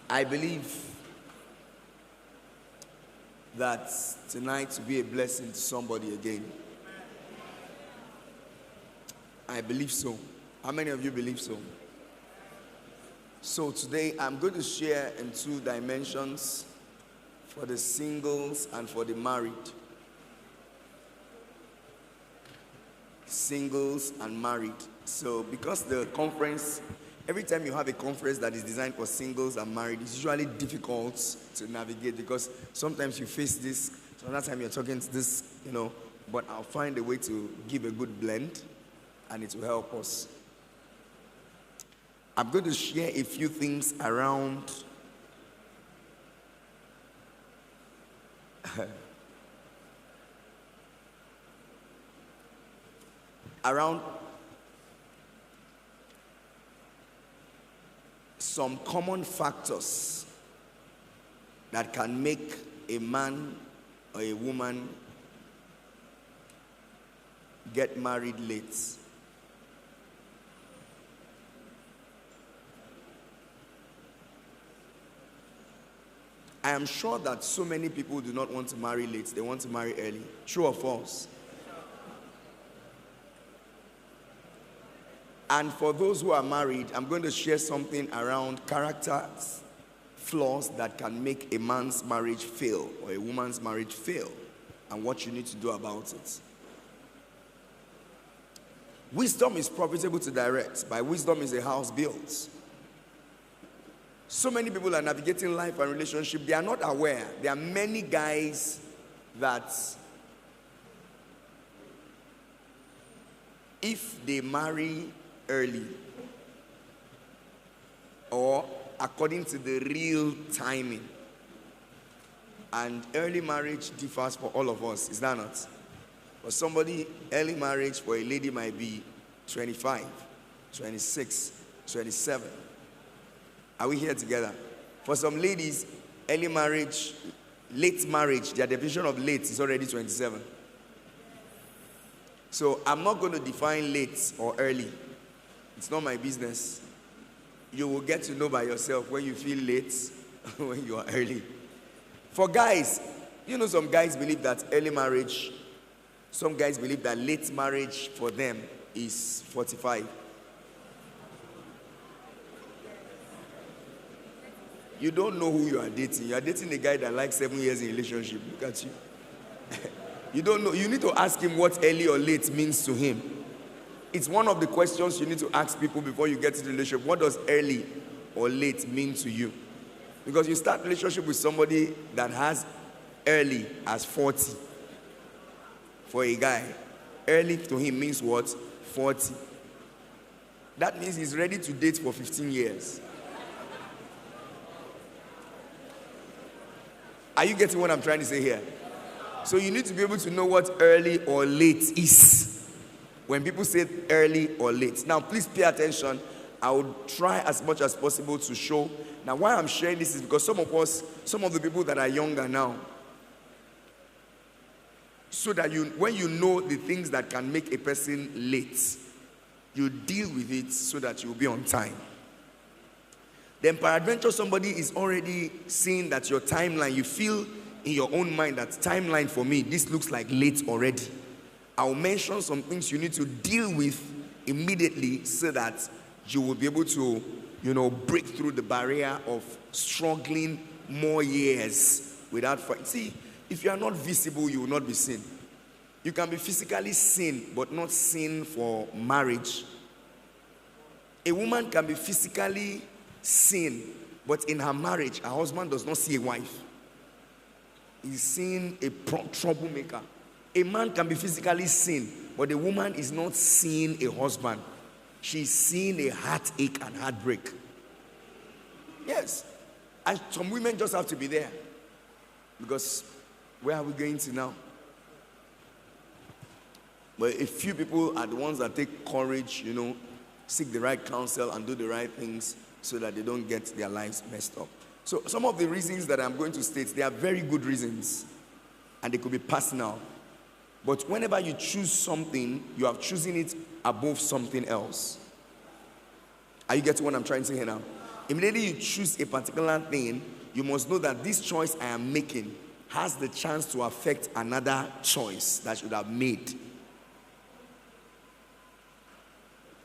I believe that tonight will be a blessing to somebody again. I believe so. How many of you believe so? So today I'm going to share in two dimensions, for the singles and for the married. Singles and married. So because the conference, every time you have a conference that is designed for singles and married, it's usually difficult to navigate because sometimes you face this, so another time you're talking to this, but I'll find a way to give a good blend and it will help us. I'm going to share a few things around some common factors that can make a man or a woman get married late. I am sure that so many people do not want to marry late, they want to marry early. True or false? And for those who are married, I'm going to share something around character flaws that can make a man's marriage fail or a woman's marriage fail and what you need to do about it. Wisdom is profitable to direct. By wisdom is a house built. So many people are navigating life and relationship. They are not aware. There are many guys that if they marry early or according to the real timing, and early marriage differs for all of us, is that not? For somebody, early marriage for a lady might be 25, 26, 27. Are we here together? For some ladies, early marriage, late marriage, their definition of late is already 27. So I'm not going to define late or early. It's not my business. You will get to know by yourself when you feel late, when you are early. For guys, some guys believe that early marriage, some guys believe that late marriage for them is 45. You don't know who you are dating. You are dating a guy that likes 7 years in relationship. Look at you. You don't know. You need to ask him what early or late means to him. It's one of the questions you need to ask people before you get to the relationship. What does early or late mean to you? Because you start a relationship with somebody that has early as 40. For a guy, early to him means what? 40. That means he's ready to date for 15 years. Are you getting what I'm trying to say here? So you need to be able to know what early or late is. When people say early or late. Now, please pay attention. I will try as much as possible to show. Now, why I'm sharing this is because some of the people that are younger now, so that when you know the things that can make a person late, you deal with it so that you'll be on time. Then peradventure somebody is already seeing that your timeline, you feel in your own mind that timeline for me, this looks like late already. I'll mention some things you need to deal with immediately so that you will be able to, break through the barrier of struggling more years without fight. See, if you are not visible, you will not be seen. You can be physically seen, but not seen for marriage. A woman can be physically seen, but in her marriage, her husband does not see a wife. He's seeing a troublemaker. A man can be physically seen, but a woman is not seeing a husband. She's seeing a heartache and heartbreak. Yes. And some women just have to be there. Because where are we going to now? But a few people are the ones that take courage, seek the right counsel and do the right things so that they don't get their lives messed up. So some of the reasons that I'm going to state, they are very good reasons. And they could be personal. But whenever you choose something, you are choosing it above something else. Are you getting what I'm trying to say here now? immediately you choose a particular thing, you must know that this choice I am making has the chance to affect another choice that you should have made.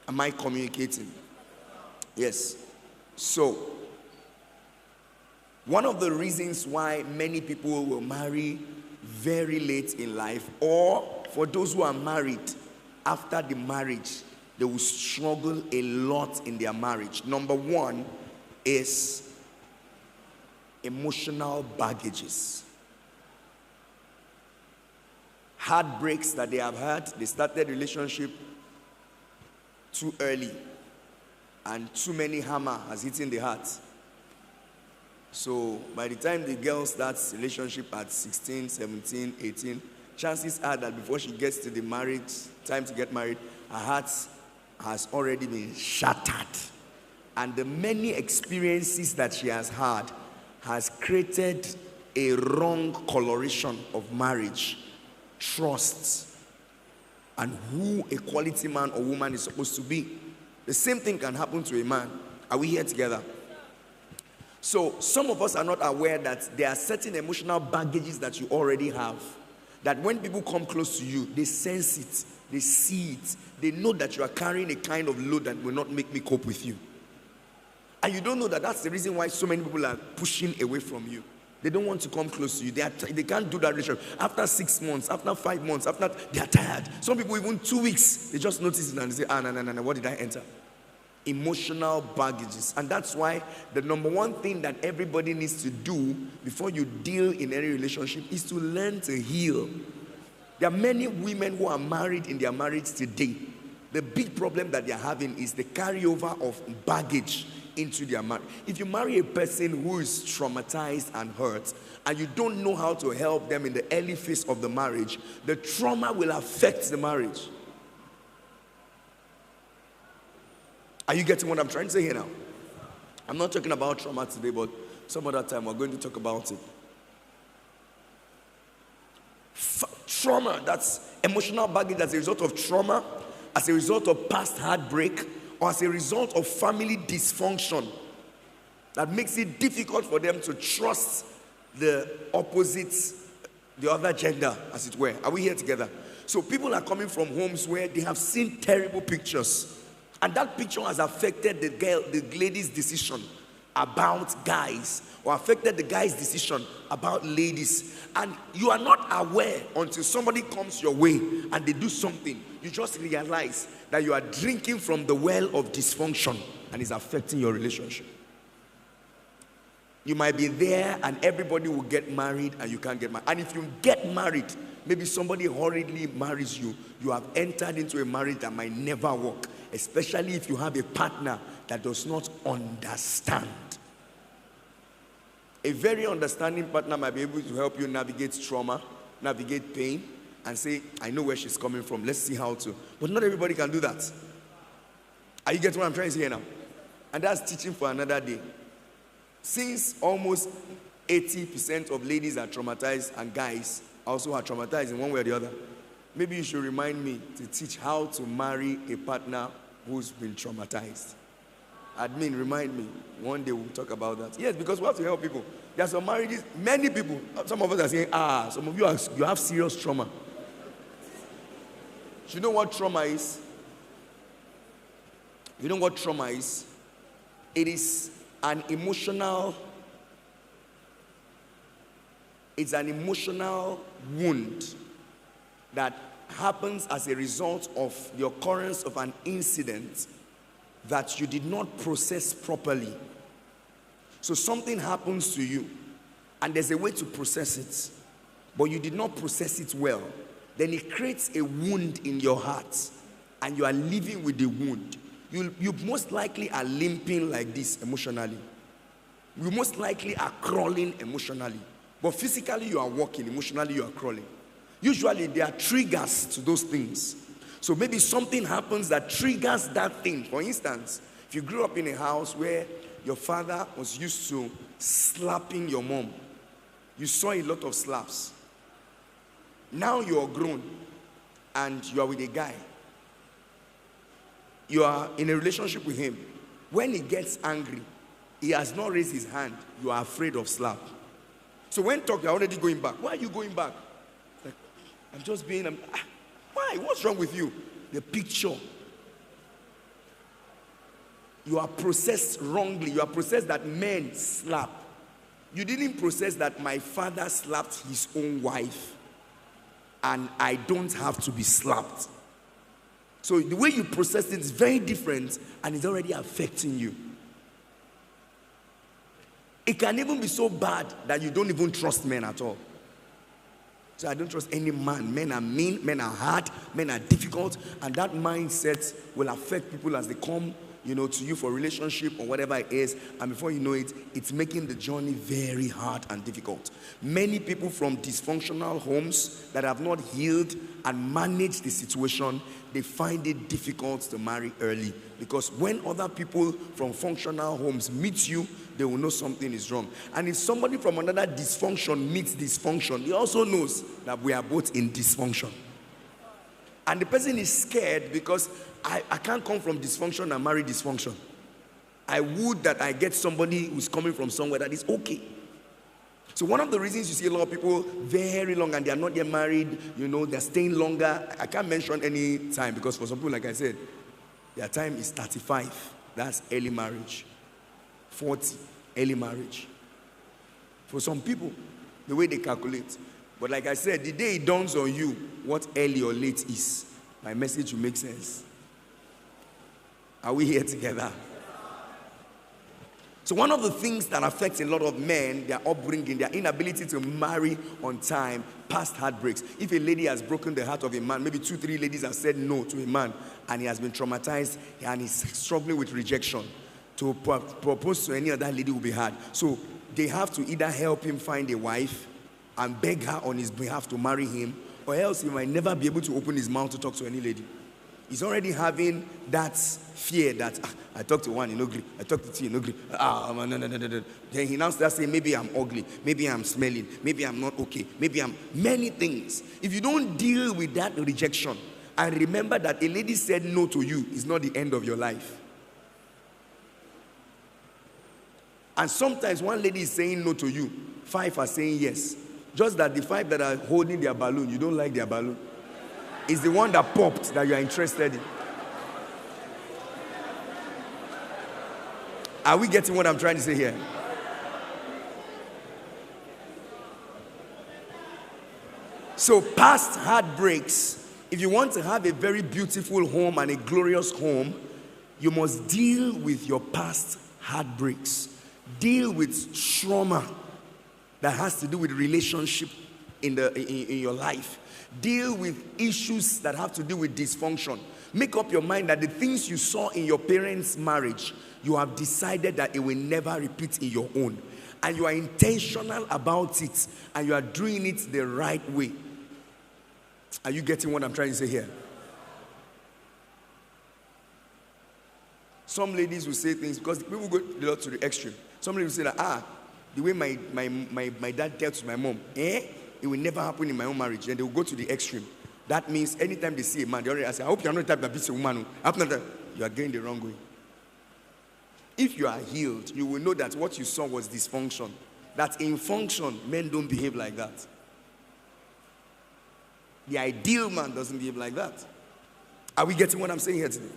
Am I communicating? Yes. So, one of the reasons why many people will marry very late in life, or for those who are married, after the marriage, they will struggle a lot in their marriage. Number one is emotional baggages. Heartbreaks that they have had. They started relationship too early, and too many hammer has hit in the heart. So by the time the girl starts relationship at 16, 17, 18, chances are that before she gets to the marriage, time to get married, her heart has already been shattered. And the many experiences that she has had has created a wrong coloration of marriage, trust, and who a quality man or woman is supposed to be. The same thing can happen to a man. Are we here together? So some of us are not aware that there are certain emotional baggages that you already have, that when people come close to you, they sense it, they see it, they know that you are carrying a kind of load that will not make me cope with you. And you don't know that that's the reason why so many people are pushing away from you. They don't want to come close to you. They can't do that relationship. After 6 months, after 5 months, they are tired. Some people even 2 weeks, they just notice it and they say, no, what did I enter? Emotional baggages. And that's why the number one thing that everybody needs to do before you deal in any relationship is to learn to heal. There are many women who are married in their marriage today. The big problem that they are having is the carryover of baggage into their marriage. If you marry a person who is traumatized and hurt, and you don't know how to help them in the early phase of the marriage, the trauma will affect the marriage. Are you getting what I'm trying to say here now? I'm not talking about trauma today, but some other time we're going to talk about it. Trauma, that's emotional baggage as a result of trauma, as a result of past heartbreak, or as a result of family dysfunction that makes it difficult for them to trust the opposite, the other gender, as it were. Are we here together? So people are coming from homes where they have seen terrible pictures, and that picture has affected the lady's decision about guys, or affected the guy's decision about ladies. And you are not aware until somebody comes your way and they do something. You just realize that you are drinking from the well of dysfunction and it's affecting your relationship. You might be there and everybody will get married and you can't get married. And if you get married, maybe somebody hurriedly marries you, you have entered into a marriage that might never work, especially if you have a partner that does not understand. A very understanding partner might be able to help you navigate trauma, navigate pain, and say, I know where she's coming from, let's see how to. But not everybody can do that. Are you getting what I'm trying to say here now? And that's teaching for another day. Since almost 80% of ladies are traumatized and guys also are traumatized in one way or the other, maybe you should remind me to teach how to marry a partner who's been traumatized. Admin, remind me. One day we'll talk about that. Yes, because we have to help people. There are some marriages, many people, some of us are saying, some of you have serious trauma. Do you know what trauma is? You know what trauma is? It is an emotional, it's an emotional wound that happens as a result of the occurrence of an incident that you did not process properly. So something happens to you and there's a way to process it, but you did not process it well. Then it creates a wound in your heart and you are living with the wound. You most likely are limping like this emotionally. You most likely are crawling emotionally. But physically you are walking, emotionally you are crawling. Usually there are triggers to those things. So maybe something happens that triggers that thing. For instance, if you grew up in a house where your father was used to slapping your mom, you saw a lot of slaps. Now you are grown and you are with a guy. You are in a relationship with him. When he gets angry, He has not raised his hand. You are afraid of slap. So when talk, you're already going back. Why are you going back? Like, I'm just being, why? What's wrong with you? The picture. You are processed wrongly. You are processed that men slap. You didn't process that my father slapped his own wife and I don't have to be slapped. So the way you process it is very different and it's already affecting you. It can even be so bad that you don't even trust men at all. So I don't trust any man. Men are mean, men are hard, men are difficult, and that mindset will affect people as they come, to you for relationship or whatever it is, and before you know it, it's making the journey very hard and difficult. Many people from dysfunctional homes that have not healed and managed the situation, they find it difficult to marry early, because when other people from functional homes meet you, they will know something is wrong. And if somebody from another dysfunction meets dysfunction, he also knows that we are both in dysfunction. And the person is scared because I can't come from dysfunction and marry dysfunction. I would that I get somebody who's coming from somewhere that is okay. So one of the reasons you see a lot of people very long and they are not yet married, they're staying longer. I can't mention any time because for some people, like I said, their time is 35. That's early marriage. 40, early marriage. For some people, the way they calculate. But like I said, the day it dawns on you what early or late is, my message will make sense. Are we here together? So one of the things that affects a lot of men, their upbringing, their inability to marry on time, past heartbreaks. If a lady has broken the heart of a man, maybe 2-3 ladies have said no to a man, and he has been traumatized, and he's struggling with rejection, to propose to any other lady will be hard. So they have to either help him find a wife and beg her on his behalf to marry him, or else he might never be able to open his mouth to talk to any lady. He's already having that fear that, I talked to one, you know, agree. I talked to two, you know, agree. No. Then he now starts saying, maybe I'm ugly, maybe I'm smelling, maybe I'm not okay, maybe I'm many things. If you don't deal with that rejection, and remember that a lady said no to you is not the end of your life. And sometimes one lady is saying no to you, 5 are saying yes. Just that the 5 that are holding their balloon, you don't like their balloon. It's the one that popped that you are interested in. Are we getting what I'm trying to say here? So past heartbreaks, if you want to have a very beautiful home and a glorious home, you must deal with your past heartbreaks. Deal with trauma that has to do with relationship in your life. Deal with issues that have to do with dysfunction. Make up your mind that the things you saw in your parents' marriage, you have decided that it will never repeat in your own. And you are intentional about it, and you are doing it the right way. Are you getting what I'm trying to say here? Some ladies will say things, because people go a lot to the extreme. Some ladies will say that, the way my dad dealt with my mom, it will never happen in my own marriage. Then they will go to the extreme. That means anytime they see a man, they already say, I hope you're not the type that beats a woman. You are going the wrong way. If you are healed, you will know that what you saw was dysfunction. That in function, men don't behave like that. The ideal man doesn't behave like that. Are we getting what I'm saying here today?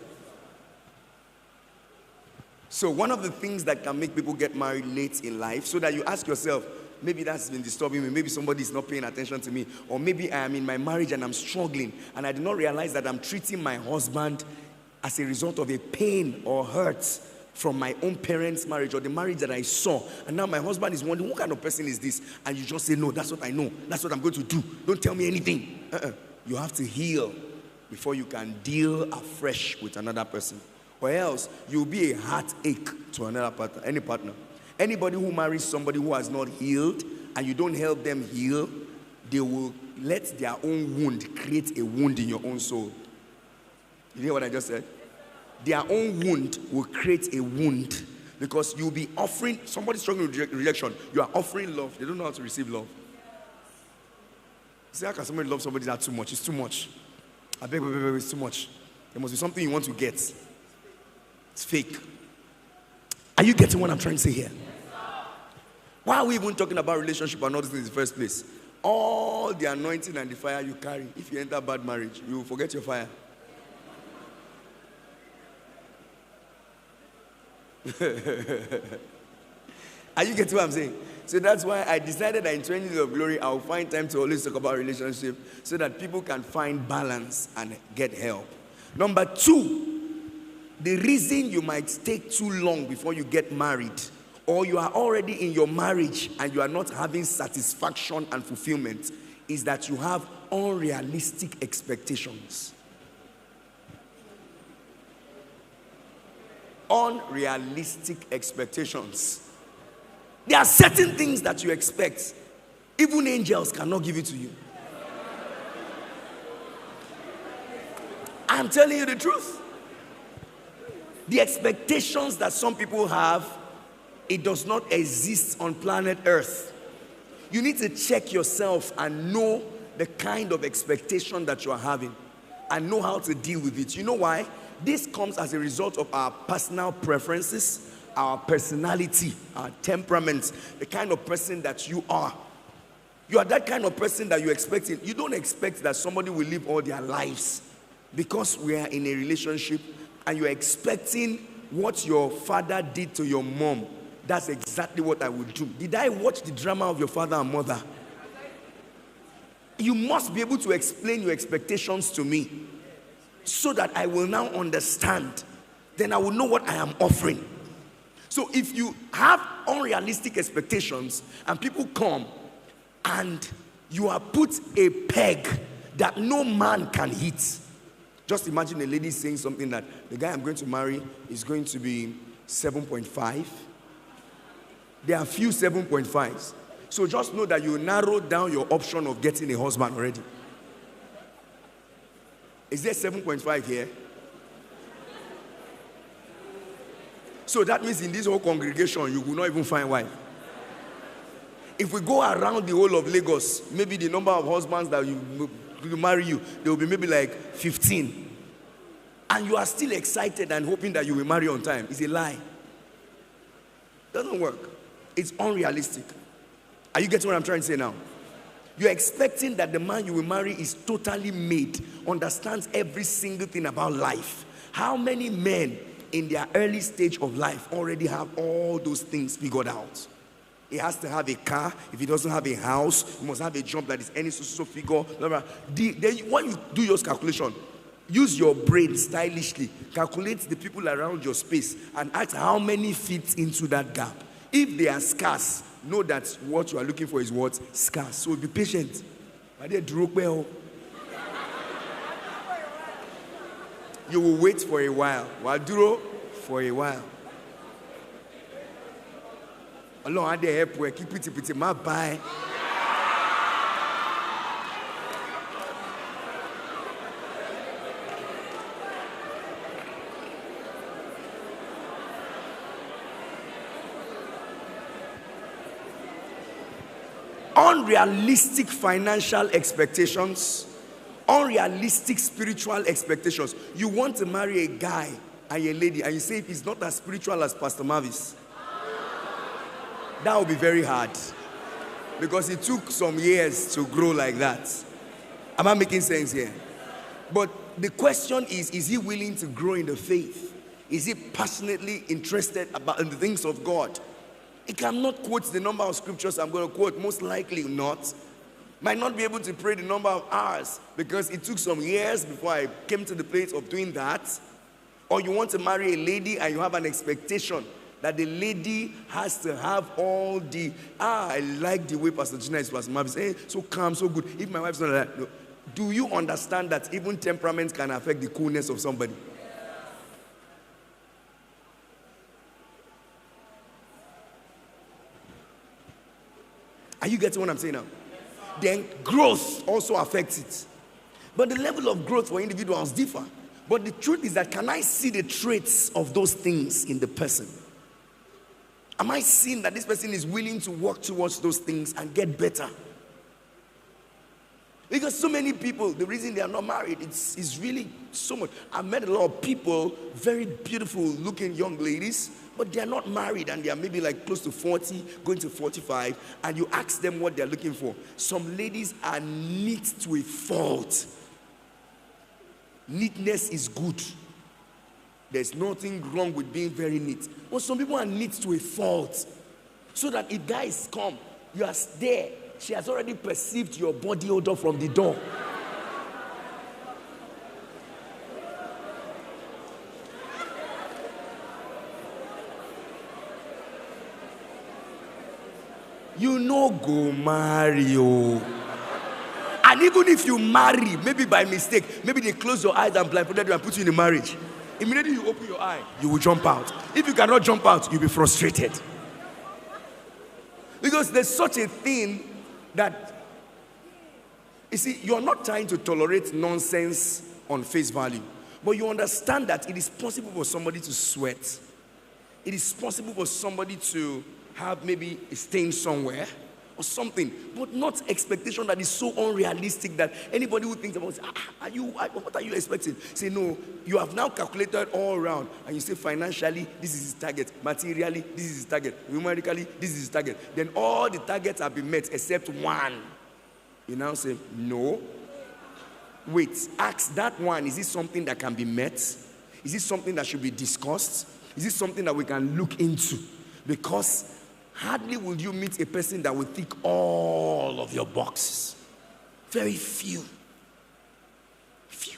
So one of the things that can make people get married late in life, so that you ask yourself, maybe that's been disturbing me, maybe somebody is not paying attention to me, or maybe I am in my marriage and I'm struggling, and I did not realize that I'm treating my husband as a result of a pain or hurt from my own parents' marriage or the marriage that I saw, and now my husband is wondering, what kind of person is this? And you just say, no, that's what I know, that's what I'm going to do, don't tell me anything. You have to heal before you can deal afresh with another person, or else you'll be a heartache to another partner, any partner. Anybody who marries somebody who has not healed and you don't help them heal, they will let their own wound create a wound in your own soul. You hear what I just said? Their own wound will create a wound, because you'll be offering, somebody struggling with rejection, you are offering love. They don't know how to receive love. You say, how can somebody love somebody that too much? It's too much. I beg, it's too much. There must be something you want to get. It's fake. Are you getting what I'm trying to say here? Why are we even talking about relationship and all this in the first place? All the anointing and the fire you carry, if you enter bad marriage, you will forget your fire. Are you getting what I'm saying? So that's why I decided that in 20 Years of Glory, I'll find time to always talk about relationship so that people can find balance and get help. Number 2, the reason you might take too long before you get married, or you are already in your marriage and you are not having satisfaction and fulfillment, is that you have unrealistic expectations. Unrealistic expectations. There are certain things that you expect. Even angels cannot give it to you. I'm telling you the truth. The expectations that some people have, it does not exist on planet Earth. You need to check yourself and know the kind of expectation that you are having and know how to deal with it. You know why? This comes as a result of our personal preferences, our personality, our temperament, the kind of person that you are. You are that kind of person that you're expecting. You don't expect that somebody will live all their lives because we are in a relationship and you're expecting what your father did to your mom. That's exactly what I would do. Did I watch the drama of your father and mother? You must be able to explain your expectations to me so that I will now understand. Then I will know what I am offering. So if you have unrealistic expectations and people come and you are put a peg that no man can hit. Just imagine a lady saying something that the guy I'm going to marry is going to be 7.5. There are few 7.5s. So just know that you narrow down your option of getting a husband already. Is there 7.5 here? So that means in this whole congregation, you will not even find wife. If we go around the whole of Lagos, maybe the number of husbands that will marry you, there will be maybe like 15. And you are still excited and hoping that you will marry on time. It's a lie. It doesn't work. It's unrealistic. Are you getting what I'm trying to say now? You're expecting that the man you will marry is totally made, understands every single thing about life. How many men in their early stage of life already have all those things figured out? He has to have a car. If he doesn't have a house, he must have a job that is any so figure. Then when you do your calculation, use your brain stylishly. Calculate the people around your space and ask how many fit into that gap. If they are scarce, know that what you are looking for is what? Scarce. So be patient. You will wait for a while. Waduro for a while. Along at the airport, keep it, my bye. Unrealistic financial expectations, unrealistic spiritual expectations. You want to marry a guy and a lady, and you say if he's not as spiritual as Pastor Mavis, that will be very hard because it took some years to grow like that. Am I making sense here? But the question is he willing to grow in the faith? Is he passionately interested in the things of God? He cannot quote the number of scriptures I'm going to quote, most likely not. Might not be able to pray the number of hours because it took some years before I came to the place of doing that. Or you want to marry a lady and you have an expectation that the lady has to have all the, I like the way Pastor Gina is, Pastor Mavis, so calm, so good. If my wife's not like that, no. Do you understand that even temperament can affect the coolness of somebody? Are you getting what I'm saying now? Then growth also affects it. But the level of growth for individuals differ. But the truth is that can I see the traits of those things in the person? Am I seeing that this person is willing to work towards those things and get better? Because so many people, the reason they are not married, it's really so much. I've met a lot of people, very beautiful looking young ladies, but they are not married and they are maybe like close to 40, going to 45, and you ask them what they're looking for. Some ladies are neat to a fault. Neatness is good. There's nothing wrong with being very neat. But some people are neat to a fault. So that if guys come, you are there. She has already perceived your body odor from the door. You know, go marry. And even if you marry, maybe by mistake, maybe they close your eyes and blindfolded you and put you in a marriage. Immediately you open your eye, you will jump out. If you cannot jump out, you'll be frustrated. Because there's such a thing that, you see, you're not trying to tolerate nonsense on face value. But you understand that it is possible for somebody to sweat. It is possible for somebody to have maybe a stain somewhere or something, but not expectation that is so unrealistic that anybody who thinks about it, what are you expecting? Say, no, you have now calculated all around, and you say financially, this is his target, materially, this is his target, numerically, this is his target. Then all the targets have been met except one. You now say, no. Wait, ask that one, is it something that can be met? Is it something that should be discussed? Is it something that we can look into? Because hardly will you meet a person that will tick all of your boxes. Very few. Few.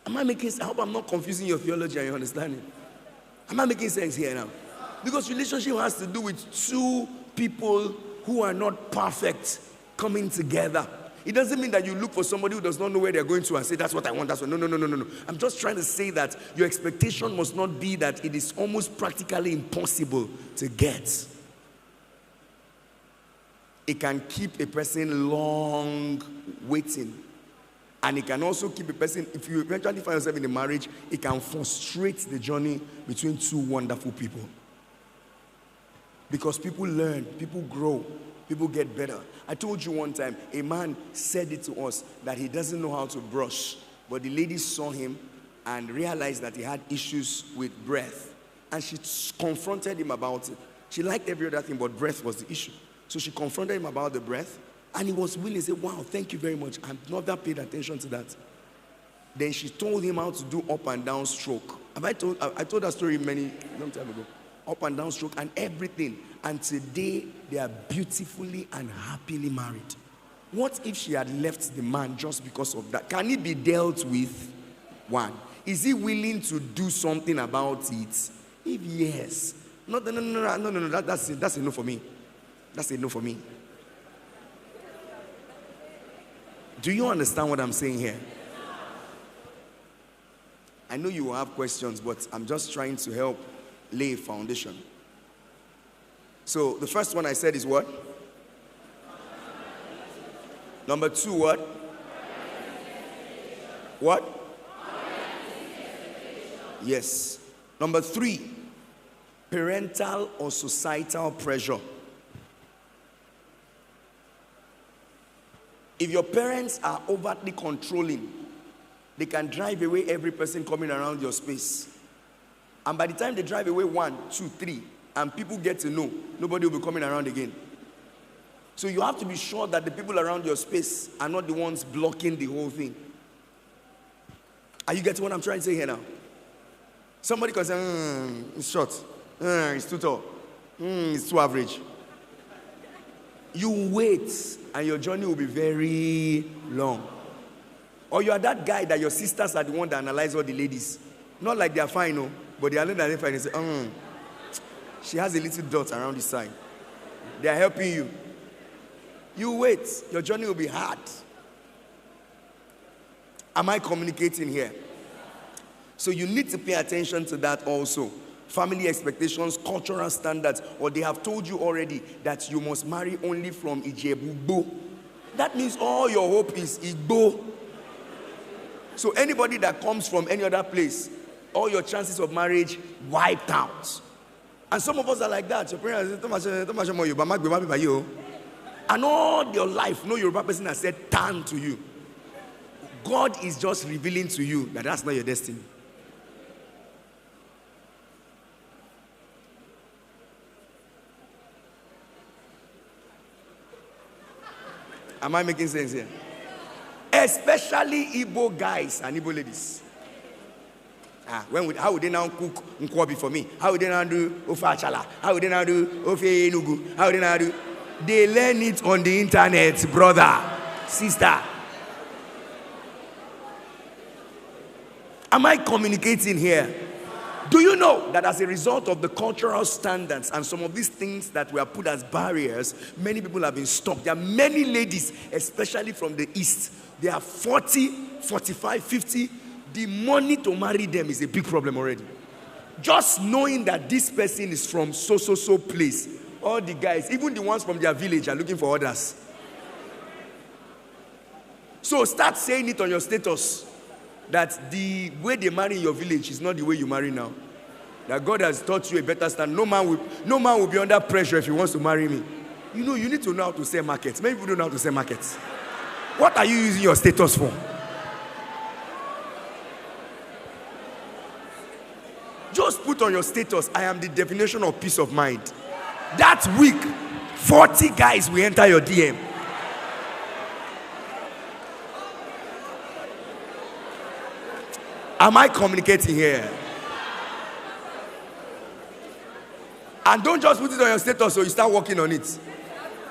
Am I making sense? I hope I'm not confusing your theology and your understanding. Am I making sense here now? Because relationship has to do with two people who are not perfect coming together. It doesn't mean that you look for somebody who does not know where they're going to and say, that's what I want, that's what. No. I'm just trying to say that your expectation must not be that it is almost practically impossible to get. It can keep a person long waiting. And it can also keep a person, if you eventually find yourself in a marriage, it can frustrate the journey between two wonderful people. Because people learn, people grow, people get better. I told you one time, a man said it to us that he doesn't know how to brush. But the lady saw him and realized that he had issues with breath. And she confronted him about it. She liked every other thing, but breath was the issue. So she confronted him about the breath. And he was willing to say, wow, thank you very much. I've never paid attention to that. Then she told him how to do up and down stroke. I told that story long time ago. Up and down stroke and everything. And today, they are beautifully and happily married. What if she had left the man just because of that? Can it be dealt with? One. Is he willing to do something about it? If yes. No, that's a no for me. That's a no for me. Do you understand what I'm saying here? I know you will have questions, but I'm just trying to help lay a foundation. So the first one I said is what? Number two, what? What? Yes. Number three, parental or societal pressure. If your parents are overtly controlling, they can drive away every person coming around your space. And by the time they drive away 1, 2, 3, and people get to know, nobody will be coming around again. So you have to be sure that the people around your space are not the ones blocking the whole thing. Are you getting what I'm trying to say here now? Somebody can say, it's short, it's too tall, it's too average. You wait, and your journey will be very long. Or you are that guy that your sisters are the one that analyze all the ladies. Not like they are fine, no, but they are not that fine. They say, she has a little dot around the side. They are helping you. You wait, your journey will be hard. Am I communicating here? So you need to pay attention to that also. Family expectations, cultural standards, or they have told you already that you must marry only from Ijebu. That means all your hope is Igbo. So anybody that comes from any other place, all your chances of marriage wiped out. And some of us are like that. Your parents say, and all your life, no Yoruba person has said "tan" to you. God is just revealing to you that that's not your destiny. Am I making sense here? Especially Igbo guys and Igbo ladies. How would they now cook nkwobi for me? How would they now do ofe achala? How would they now do ofe enugu? How would they now do? They learn it on the internet, brother, sister. Am I communicating here? Do you know that as a result of the cultural standards and some of these things that were put as barriers, many people have been stopped? There are many ladies, especially from the East. They are 40, 45, 50. The money to marry them is a big problem already. Just knowing that this person is from so place. All the guys, even the ones from their village, are looking for others. So start saying it on your status that the way they marry in your village is not the way you marry now. That God has taught you a better stand. No man will be under pressure if he wants to marry me. You know, you need to know how to sell markets. Many people don't know how to sell markets. What are you using your status for? Just put on your status, I am the definition of peace of mind. That week, 40 guys will enter your DM. Am I communicating here? And don't just put it on your status so you start working on it.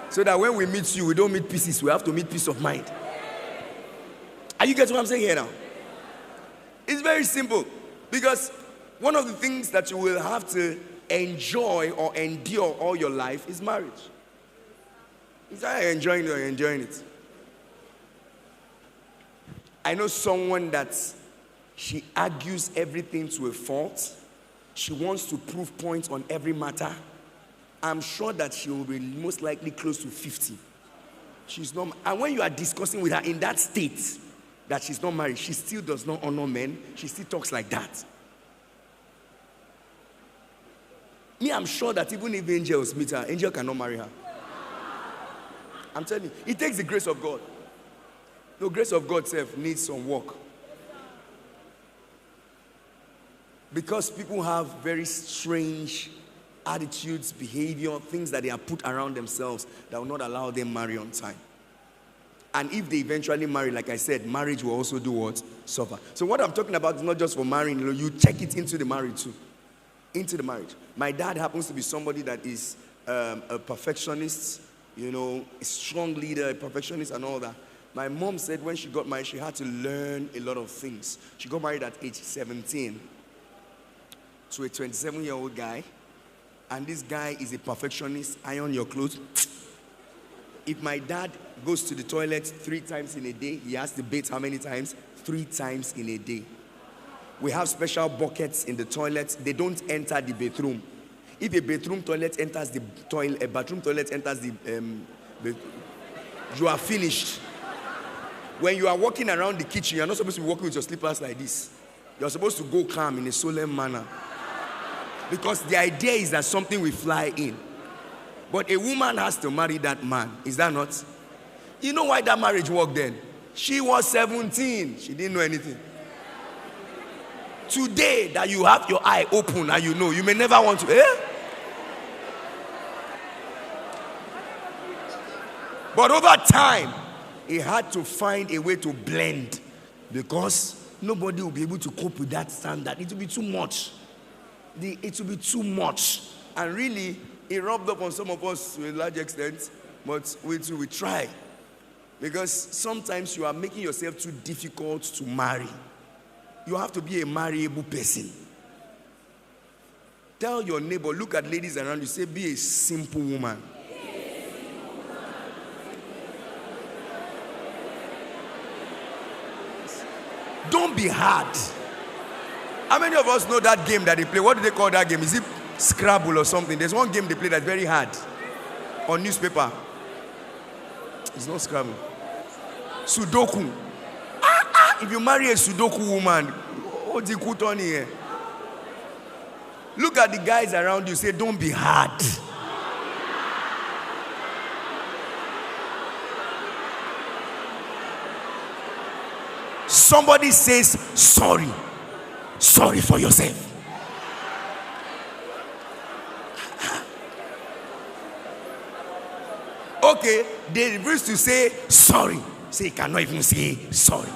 So that when we meet you, we don't meet pieces. We have to meet peace of mind. Are you getting what I'm saying here now? It's very simple. Because one of the things that you will have to enjoy or endure all your life is marriage. Is either enjoying it or enjoying it. I know someone that she argues everything to a fault. She wants to prove points on every matter. I'm sure that she will be most likely close to 50. She's not, and when you are discussing with her in that state that she's not married, she still does not honor men. She still talks like that. Me, I'm sure that even if angels meet her, angel cannot marry her. I'm telling you, it takes the grace of God. The grace of God itself needs some work. Because people have very strange attitudes, behavior, things that they have put around themselves that will not allow them marry on time. And if they eventually marry, like I said, marriage will also do what? Suffer. So what I'm talking about is not just for marrying. You check it into the marriage too. Into the marriage. My dad happens to be somebody that is a perfectionist, you know, a strong leader, a perfectionist and all that. My mom said when she got married, she had to learn a lot of things. She got married at age 17 to a 27-year-old guy. And this guy is a perfectionist. Iron your clothes. If my dad goes to the toilet 3 times in a day, he has to bathe how many times? 3 times in a day. We have special buckets in the toilets. They don't enter the bathroom. If a bathroom toilet enters the toilet, a bathroom toilet enters the you are finished. When you are walking around the kitchen, you are not supposed to be walking with your slippers like this. You are supposed to go calm in a solemn manner. Because the idea is that something will fly in. But a woman has to marry that man. Is that not? You know why that marriage worked then? She was 17. She didn't know anything. Today that you have your eye open and you know, you may never want to. But over time, he had to find a way to blend. Because nobody will be able to cope with that standard. It will be too much. It will be too much. And really, it rubbed up on some of us to a large extent, but we try. Because sometimes you are making yourself too difficult to marry. You have to be a marryable person. Tell your neighbor, look at ladies around you, say, be a simple woman. Don't be hard. How many of us know that game that they play? What do they call that game? Is it Scrabble or something? There's one game they play that's very hard on newspaper. It's not Scrabble. Sudoku. If you marry a Sudoku woman, what's the good on here? Look at the guys around you, say, don't be hard. Somebody says, sorry. Sorry for yourself. Okay, they refuse to say sorry. Say, cannot even say sorry.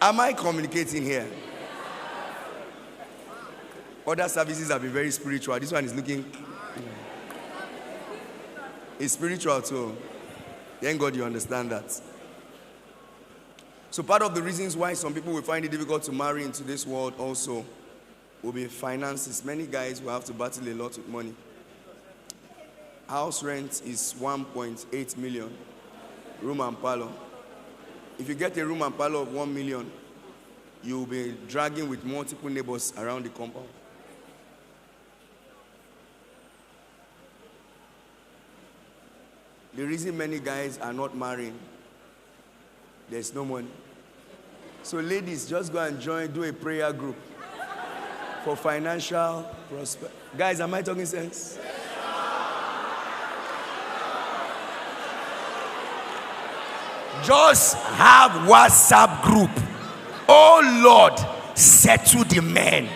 Am I communicating here? Other services have been very spiritual. This one is looking... It's spiritual too. Thank God you understand that. So part of the reasons why some people will find it difficult to marry into this world also will be finances. Many guys will have to battle a lot with money. House rent is 1.8 million. Room and parlor. If you get a room and parlor of 1 million, you'll be dragging with multiple neighbors around the compound. The reason many guys are not marrying, there's no money. So ladies, just go and do a prayer group for financial prosperity. Guys, am I talking sense? Just have WhatsApp group. Oh Lord, settle the men.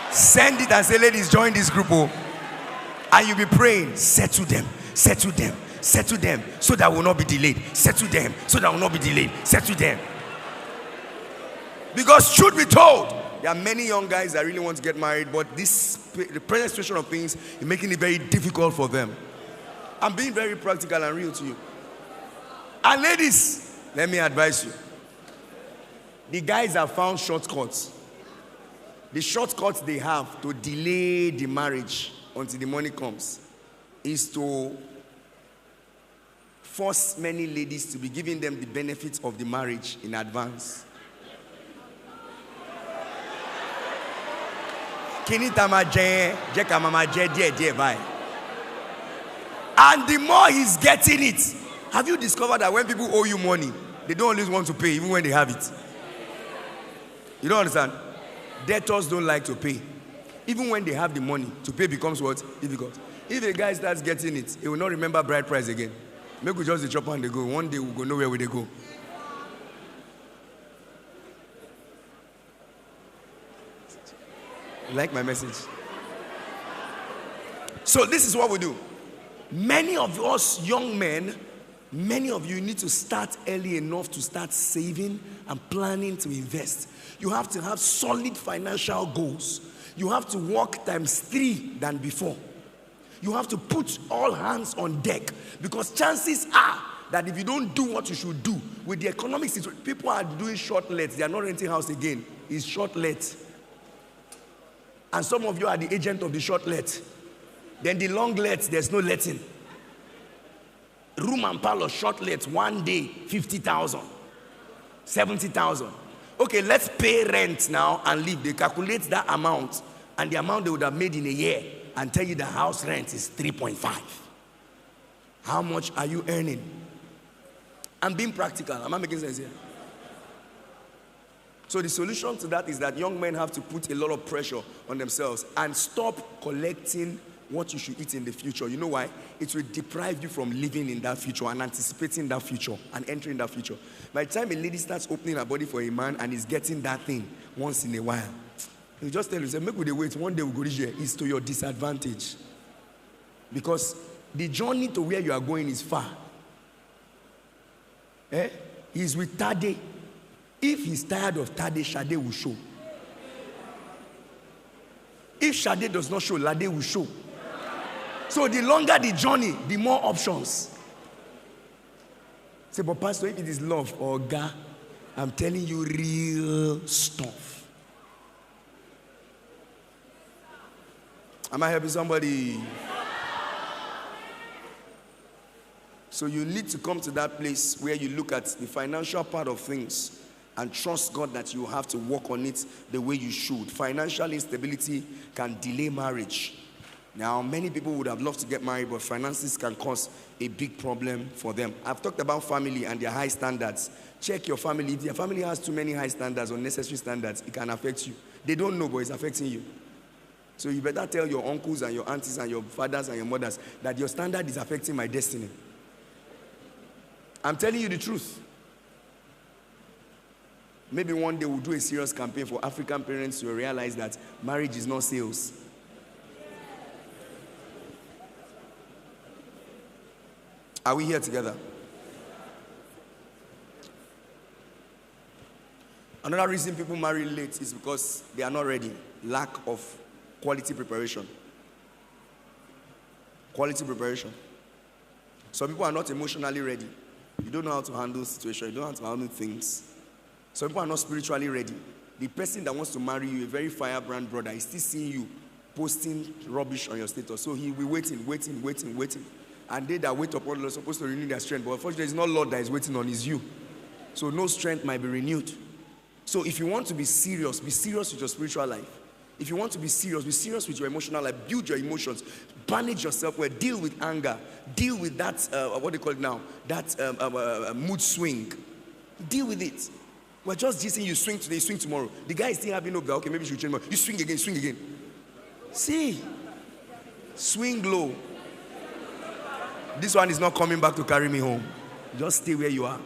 Send it and say, ladies, join this group. Oh. And you'll be praying, settle them, settle them, settle them, so that will not be delayed. Settle them, so that will not be delayed. Settle them. Because truth be told, there are many young guys that really want to get married, but the present situation of things is making it very difficult for them. I'm being very practical and real to you. And ladies, let me advise you. The guys have found shortcuts. The shortcuts they have to delay the marriage until the money comes is to force many ladies to be giving them the benefits of the marriage in advance. And the more he's getting it, have you discovered that when people owe you money, they don't always want to pay even when they have it? You don't understand? Debtors don't like to pay. Even when they have the money, to pay becomes what? Difficult. If a guy starts getting it, he will not remember bride price again. Make we just the chop and they go. One day we'll go nowhere where they go. You like my message? So this is what we do. Many of us young men, many of you need to start early enough to start saving and planning to invest. You have to have solid financial goals. You have to work times 3 than before. You have to put all hands on deck, because chances are that if you don't do what you should do with the economic situation, people are doing short lets. They are not renting house again. It's short let. And some of you are the agent of the short let. Then the long lets, there's no letting. Room and parlor short let, one day, 50,000, 70,000. Okay, let's pay rent now and leave. They calculate that amount and the amount they would have made in a year and tell you the house rent is 3.5. How much are you earning? I'm being practical. Am I making sense here? So the solution to that is that young men have to put a lot of pressure on themselves and stop collecting what you should eat in the future. You know why? It will deprive you from living in that future and anticipating that future and entering that future. By the time a lady starts opening her body for a man and is getting that thing once in a while, you just tell yourself, make with the wait, one day we'll go this year. It's to your disadvantage. Because the journey to where you are going is far. He's with Tade. If he's tired of Tade, Shade will show. If Shade does not show, Lade will show. So the longer the journey, the more options. Say, but Pastor, if it is love or God, I'm telling you real stuff. Am I helping somebody? So you need to come to that place where you look at the financial part of things and trust God that you have to work on it the way you should. Financial instability can delay marriage. Now, many people would have loved to get married, but finances can cause a big problem for them. I've talked about family and their high standards. Check your family. If your family has too many high standards, unnecessary standards, it can affect you. They don't know, but it's affecting you. So you better tell your uncles and your aunties and your fathers and your mothers that your standard is affecting my destiny. I'm telling you the truth. Maybe one day we'll do a serious campaign for African parents to realize that marriage is not sales. Are we here together? Another reason people marry late is because they are not ready. Lack of quality preparation. Quality preparation. Some people are not emotionally ready. You don't know how to handle situations. You don't know how to handle things. Some people are not spiritually ready. The person that wants to marry you, a very firebrand brother, is still seeing you posting rubbish on your status. So he will be waiting. And they that wait upon the Lord are supposed to renew their strength. But unfortunately, it's not Lord that is waiting on, it's you. So no strength might be renewed. So if you want to be serious with your spiritual life. If you want to be serious with your emotional life. Build your emotions. Manage yourself well. Deal with anger. Deal with that, what do you call it now? That mood swing. Deal with it. We're just saying you swing today, you swing tomorrow. The guy is still having hope that, okay, maybe you should change more. You swing again. See? Swing low. This one is not coming back to carry me home. Just stay where you are.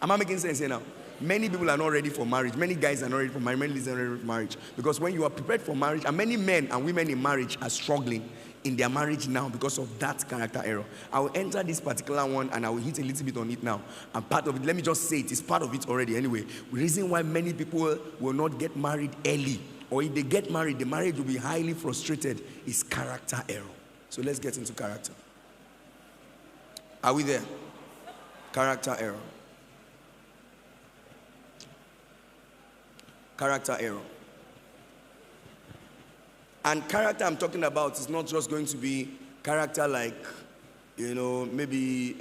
Am I making sense here now? Many people are not ready for marriage. Many guys are not ready for marriage. Many ladies are not ready for marriage. Because when you are prepared for marriage, and many men and women in marriage are struggling in their marriage now because of that character error. I will enter this particular one and I will hit a little bit on it now. And part of it, let me just say it's part of it already anyway. The reason why many people will not get married early, or if they get married, the marriage will be highly frustrated, is character error. So let's get into character. Are we there? Character error. Character error. And character I'm talking about is not just going to be character like, maybe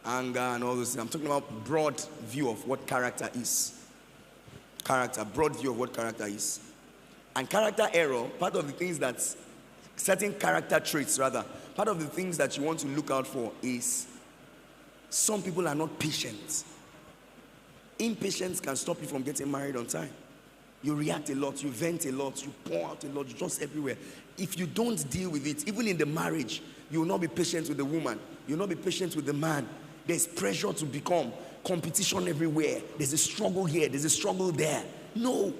anger and all those things. I'm talking about broad view of what character is. Character, broad view of what character is. And character error, part of the things that, certain character traits rather, part of the things that you want to look out for is some people are not patient. Impatience can stop you from getting married on time. You react a lot, you vent a lot, you pour out a lot, you're just everywhere. If you don't deal with it, even in the marriage, you will not be patient with the woman. You will not be patient with the man. There's pressure to become, competition everywhere. There's a struggle here, there's a struggle there. No.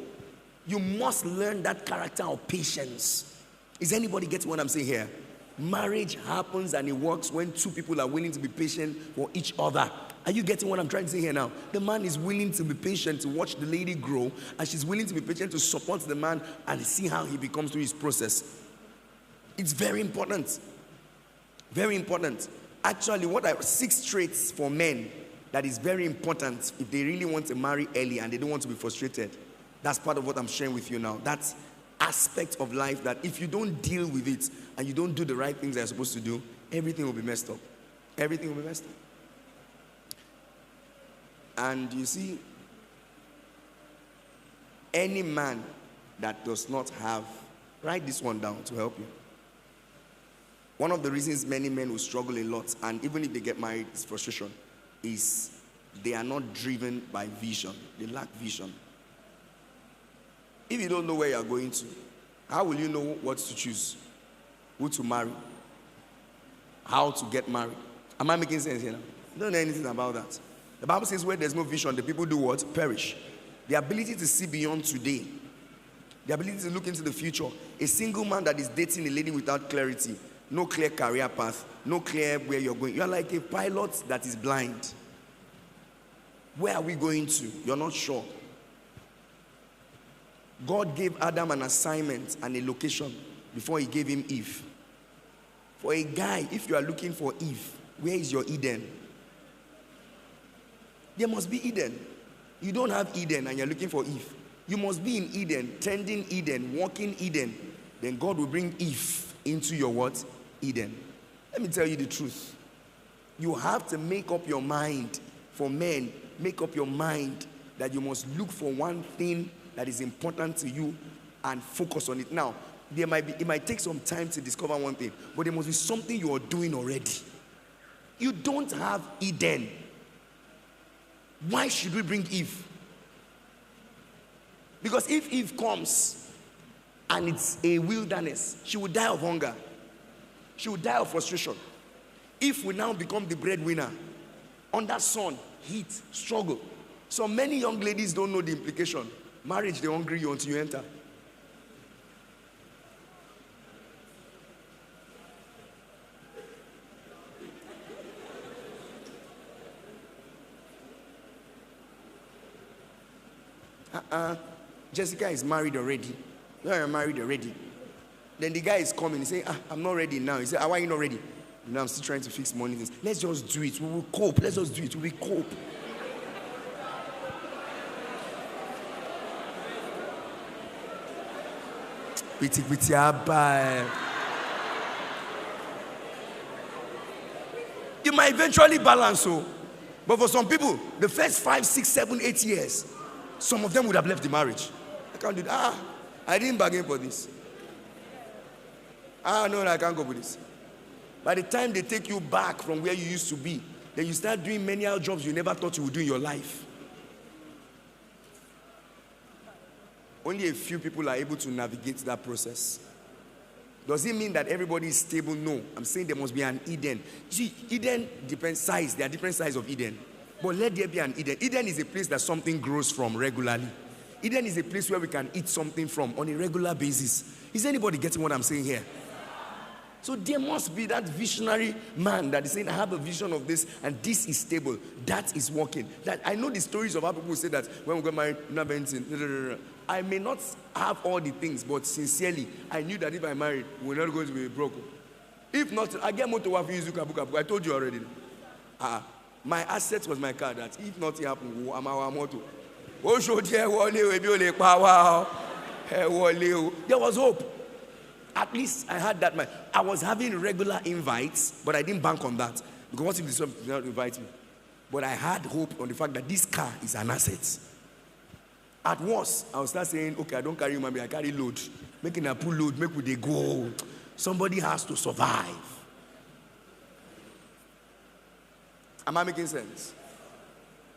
You must learn that character of patience. Is anybody getting what I'm saying here? Marriage happens and it works when two people are willing to be patient for each other. Are you getting what I'm trying to say here now? The man is willing to be patient to watch the lady grow, and she's willing to be patient to support the man and see how he becomes through his process. It's very important. Very important. Actually, 6 traits for men that is very important if they really want to marry early and they don't want to be frustrated. That's part of what I'm sharing with you now. That's aspect of life that if you don't deal with it and you don't do the right things that you're supposed to do, everything will be messed up. Everything will be messed up. And you see, any man that does not have, write this one down to help you. One of the reasons many men will struggle a lot, and even if they get married, it's frustration, is they are not driven by vision. They lack vision. If you don't know where you are going to, how will you know what to choose? Who to marry? How to get married? Am I making sense here now? You don't know anything about that. The Bible says where there's no vision, the people do what? Perish. The ability to see beyond today. The ability to look into the future. A single man that is dating a lady without clarity. No clear career path. No clear where you're going. You're like a pilot that is blind. Where are we going to? You're not sure. God gave Adam an assignment and a location before he gave him Eve. For a guy, if you are looking for Eve, where is your Eden? There must be Eden. You don't have Eden and you're looking for Eve. You must be in Eden, tending Eden, walking Eden. Then God will bring Eve into your what? Eden. Let me tell you the truth. You have to make up your mind. For men, make up your mind that you must look for one thing that is important to you and focus on it. Now, it might take some time to discover one thing, but there must be something you are doing already. You don't have Eden. Why should we bring Eve? Because if Eve comes and it's a wilderness, she will die of hunger. She will die of frustration. Eve will now become the breadwinner. Under sun, heat, struggle. So many young ladies don't know the implication. Marriage, they hungry you until you enter. Jessica is married already. You are married already. Then the guy is coming. He say, I'm not ready now. He said, why are you not ready? Now I'm still trying to fix money things. Let's just do it. We will cope. Let's just do it. We will cope. You might eventually balance, but for some people, the first 5, 6, 7, 8 years, some of them would have left the marriage. I can't do that. I didn't bargain for this. No, I can't go with this. By the time they take you back from where you used to be, then you start doing menial jobs you never thought you would do in your life. Only a few people are able to navigate that process. Does it mean that everybody is stable? No. I'm saying there must be an Eden. See, Eden depends size. There are different sizes of Eden. But let there be an Eden. Eden is a place that something grows from regularly. Eden is a place where we can eat something from on a regular basis. Is anybody getting what I'm saying here? So there must be that visionary man that is saying, I have a vision of this and this is stable. That is working. That I know the stories of how people say that when we got married, never anything. I may not have all the things, but sincerely, I knew that if I married, we're not going to be broken. If not, I get motor wafi use. I told you already. My asset was my car. That if nothing happened, I'm our motor. There was hope. At least I had that mind. I was having regular invites, but I didn't bank on that. Because what if this one did not invite me? But I had hope on the fact that this car is an asset. At worst, I will start saying, okay, I don't carry human being, I carry load. Making a pull load, make they go. Somebody has to survive. Am I making sense?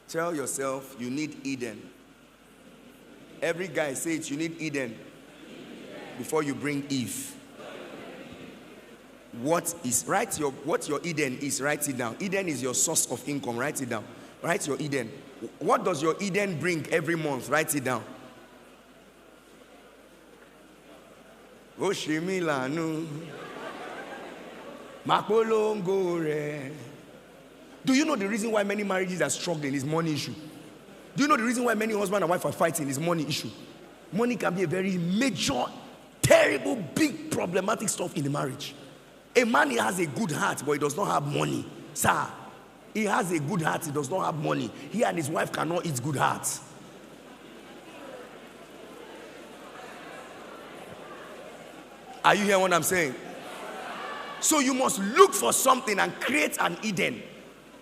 Tell yourself you need Eden. Every guy says you need Eden before you bring Eve. What your Eden is, write it down. Eden is your source of income, write it down. Write your Eden. What does your Eden bring every month? Write it down. Oshimilanu. Mapolongore. Do you know the reason why many marriages are struggling is money issue? Do you know the reason why many husband and wife are fighting is money issue? Money can be a very major, terrible, big, problematic stuff in the marriage. A man, he has a good heart, but he does not have money. Sir, he has a good heart, he does not have money. He and his wife cannot eat good hearts. Are you hearing what I'm saying? So you must look for something and create an Eden.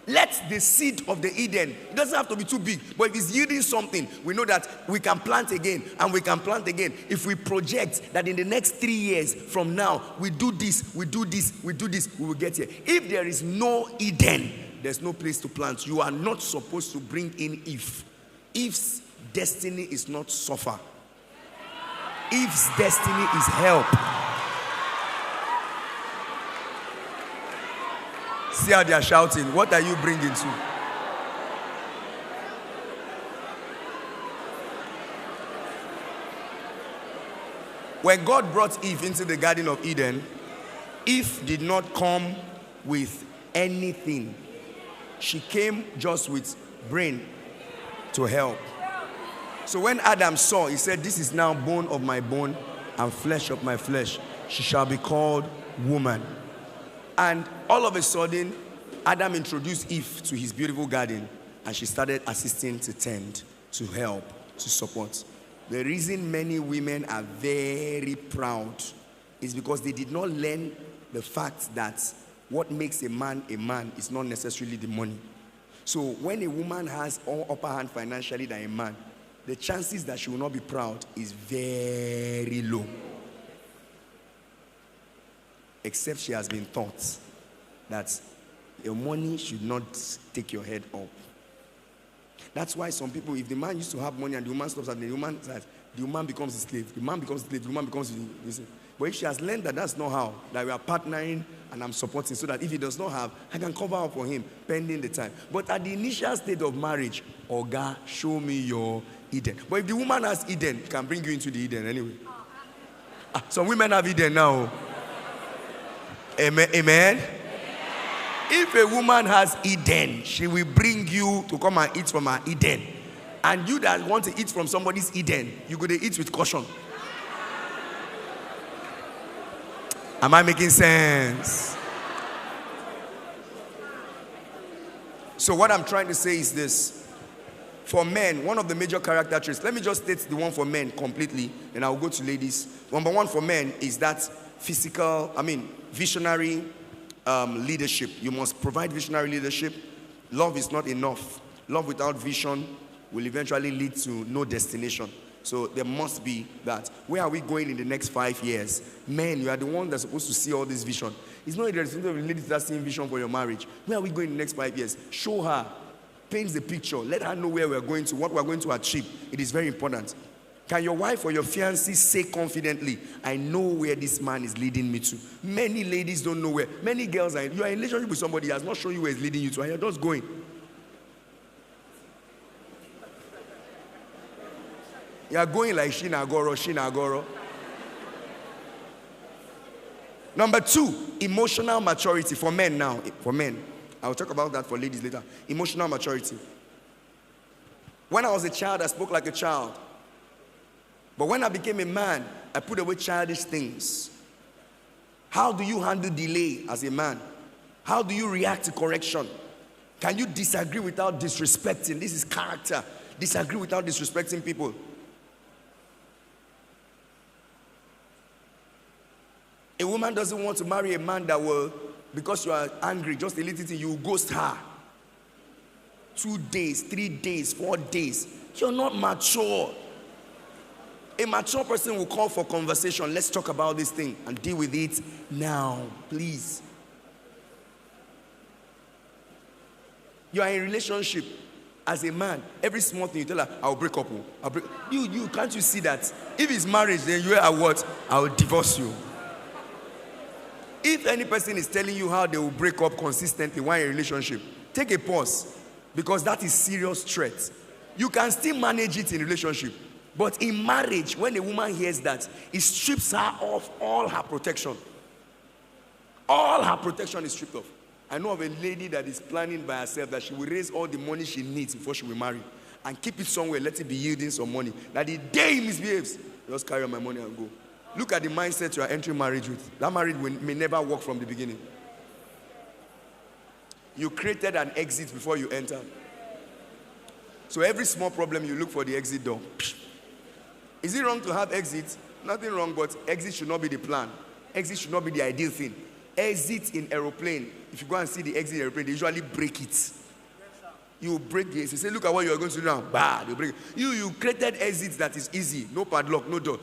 Let the seed of the Eden, it doesn't have to be too big, but if it's yielding something, we know that we can plant again and we can plant again. If we project that in the next 3 years from now, we do this, we do this, we do this, we will get here. If there is no Eden, there's no place to plant. You are not supposed to bring in Eve. Eve's destiny is not suffer. Eve's destiny is help. See how they are shouting. What are you bringing to? When God brought Eve into the Garden of Eden, Eve did not come with anything. She came just with brain to help. So when Adam saw, he said, this is now bone of my bone and flesh of my flesh. She shall be called woman. And all of a sudden, Adam introduced Eve to his beautiful garden, and she started assisting to tend, to help, to support. The reason many women are very proud is because they did not learn the fact that what makes a man is not necessarily the money. So when a woman has all upper hand financially than a man, the chances that she will not be proud is very low. Except she has been taught that your money should not take your head up. That's why some people, if the man used to have money and the woman stops at the woman becomes a slave. The man becomes a slave. The woman becomes But if she has learned that that's not how, that we are partnering and I'm supporting, so that if he does not have, I can cover up for him pending the time. But at the initial state of marriage, Oga, show me your Eden. But if the woman has Eden, it can bring you into the Eden anyway. Some women have Eden now. Amen. Amen. If a woman has Eden, she will bring you to come and eat from her Eden. And you that want to eat from somebody's Eden, you go to eat with caution. Am I making sense? So what I'm trying to say is this. For men, one of the major character traits, let me just state the one for men completely, and I'll go to ladies. Number one for men is that visionary leadership. You must provide visionary leadership. Love is not enough. Love without vision will eventually lead to no destination. So there must be that. Where are we going in the next 5 years? Men, you are the one that's supposed to see all this vision. It's not the responsibility of the lady that's seeing vision for your marriage. Where are we going in the next 5 years? Show her. Paint the picture. Let her know where we're going to, what we're going to achieve. It is very important. Can your wife or your fiancé say confidently, I know where this man is leading me to? Many ladies don't know where. Many girls, you are in a relationship with somebody who has not shown you where he's leading you to, and you're just going. You are going like Shinagoro. Number two, emotional maturity. For men now. For men. I'll talk about that for ladies later. Emotional maturity. When I was a child, I spoke like a child. But when I became a man, I put away childish things. How do you handle delay as a man? How do you react to correction? Can you disagree without disrespecting? This is character. Disagree without disrespecting people. A woman doesn't want to marry a man that will, because you are angry, just a little thing, you will ghost her. 2 days, 3 days, 4 days. You're not mature. A mature person will call for conversation. Let's talk about this thing and deal with it now, please. You are in a relationship as a man. Every small thing you tell her, I'll break up. Can't you see that? If it's marriage, then you are what? I'll divorce you. If any person is telling you how they will break up consistently while in a relationship, take a pause, because that is serious threat. You can still manage it in a relationship, but in marriage, when a woman hears that, it strips her of all her protection. All her protection is stripped off. I know of a lady that is planning by herself that she will raise all the money she needs before she will marry and keep it somewhere, let it be yielding some money. That the day he misbehaves, just carry on my money and go. Look at the mindset you are entering marriage with. That marriage may never work from the beginning. You created an exit before you entered. So every small problem, you look for the exit door. Is it wrong to have exit? Nothing wrong, but exit should not be the plan. Exit should not be the ideal thing. Exit in aeroplane. If you go and see the exit in aeroplane, they usually break it. You break the exit. You say, look at what you are going to do now. Bah, you break it. You created exits that is easy. No padlock, no door.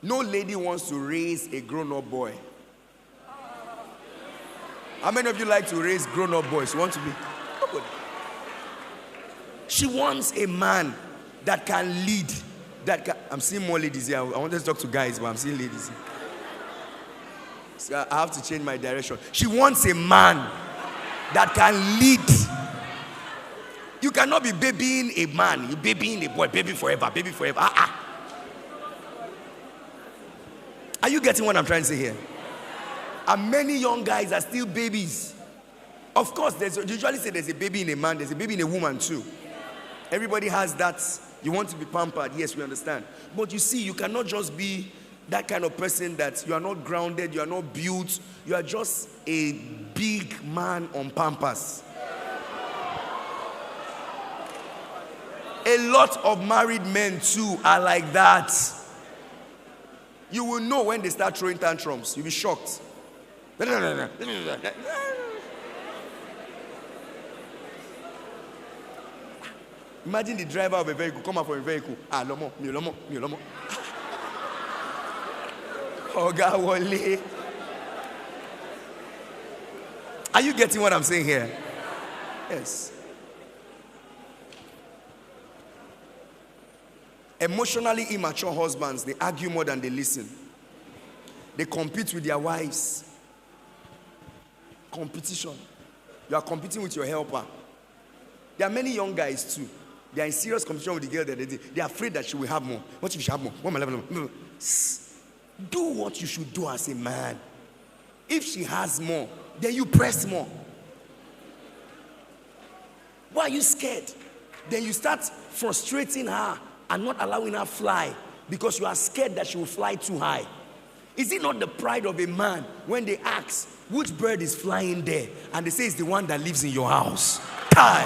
No lady wants to raise a grown-up boy. How many of you like to raise grown-up boys? You want to be? Nobody. She wants a man that can lead. I'm seeing more ladies here. I wanted to talk to guys, but I'm seeing ladies here. So I have to change my direction. She wants a man that can lead. You cannot be babying a man. You babying a boy. Baby forever. Baby forever. Are you getting what I'm trying to say here? And many young guys are still babies. Of course, they usually say there's a baby in a man, there's a baby in a woman too. Everybody has that. You want to be pampered, yes, we understand. But you see, you cannot just be that kind of person that you are not grounded, you are not built, you are just a big man on Pampers. A lot of married men too are like that. You will know when they start throwing tantrums. You'll be shocked. Imagine the driver of a vehicle come out from a vehicle. Lomo. Oga Wale. Are you getting what I'm saying here? Yes. Emotionally immature husbands, they argue more than they listen. They compete with their wives. Competition. You are competing with your helper. There are many young guys too. They are in serious competition with the girl that they are afraid that she will have more. What if she have more? What am I level? No. Do what you should do as a man. If she has more, then you press more. Why are you scared? Then you start frustrating her and not allowing her fly because you are scared that she will fly too high. Is it not the pride of a man when they ask which bird is flying there and they say it's the one that lives in your house? Tie.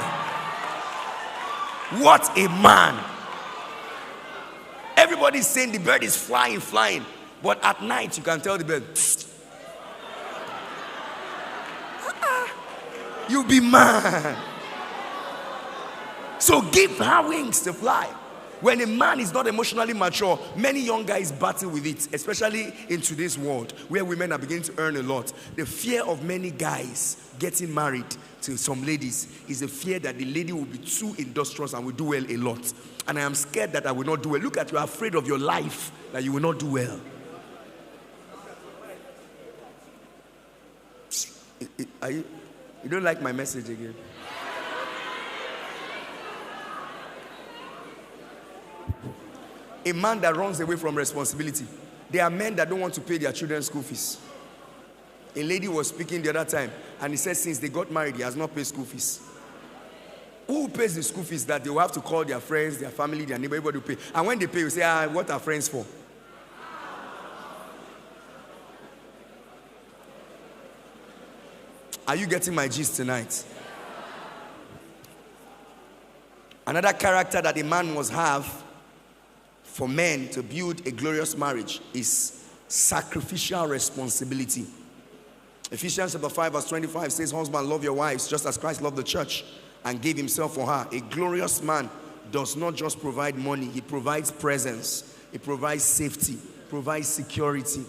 What a man. Everybody is saying the bird is flying, but at night you can tell the bird, you be mad. So give her wings to fly. When a man is not emotionally mature, many young guys battle with it, especially in today's world where women are beginning to earn a lot. The fear of many guys getting married to some ladies is a fear that the lady will be too industrious and will do well a lot. And I am scared that I will not do well. Look at you, are afraid of your life that you will not do well. You don't like my message again? A man that runs away from responsibility. There are men that don't want to pay their children's school fees. A lady was speaking the other time and he said since they got married, he has not paid school fees. Who pays the school fees that they will have to call their friends, their family, their neighbor, everybody will pay? And when they pay, you say, what are friends for? Are you getting my gist tonight? Another character that a man must have for men to build a glorious marriage is sacrificial responsibility. Ephesians chapter 5 verse 25 says, husband, love your wives just as Christ loved the church and gave himself for her. A glorious man does not just provide money, he provides presence, he provides safety, provides security.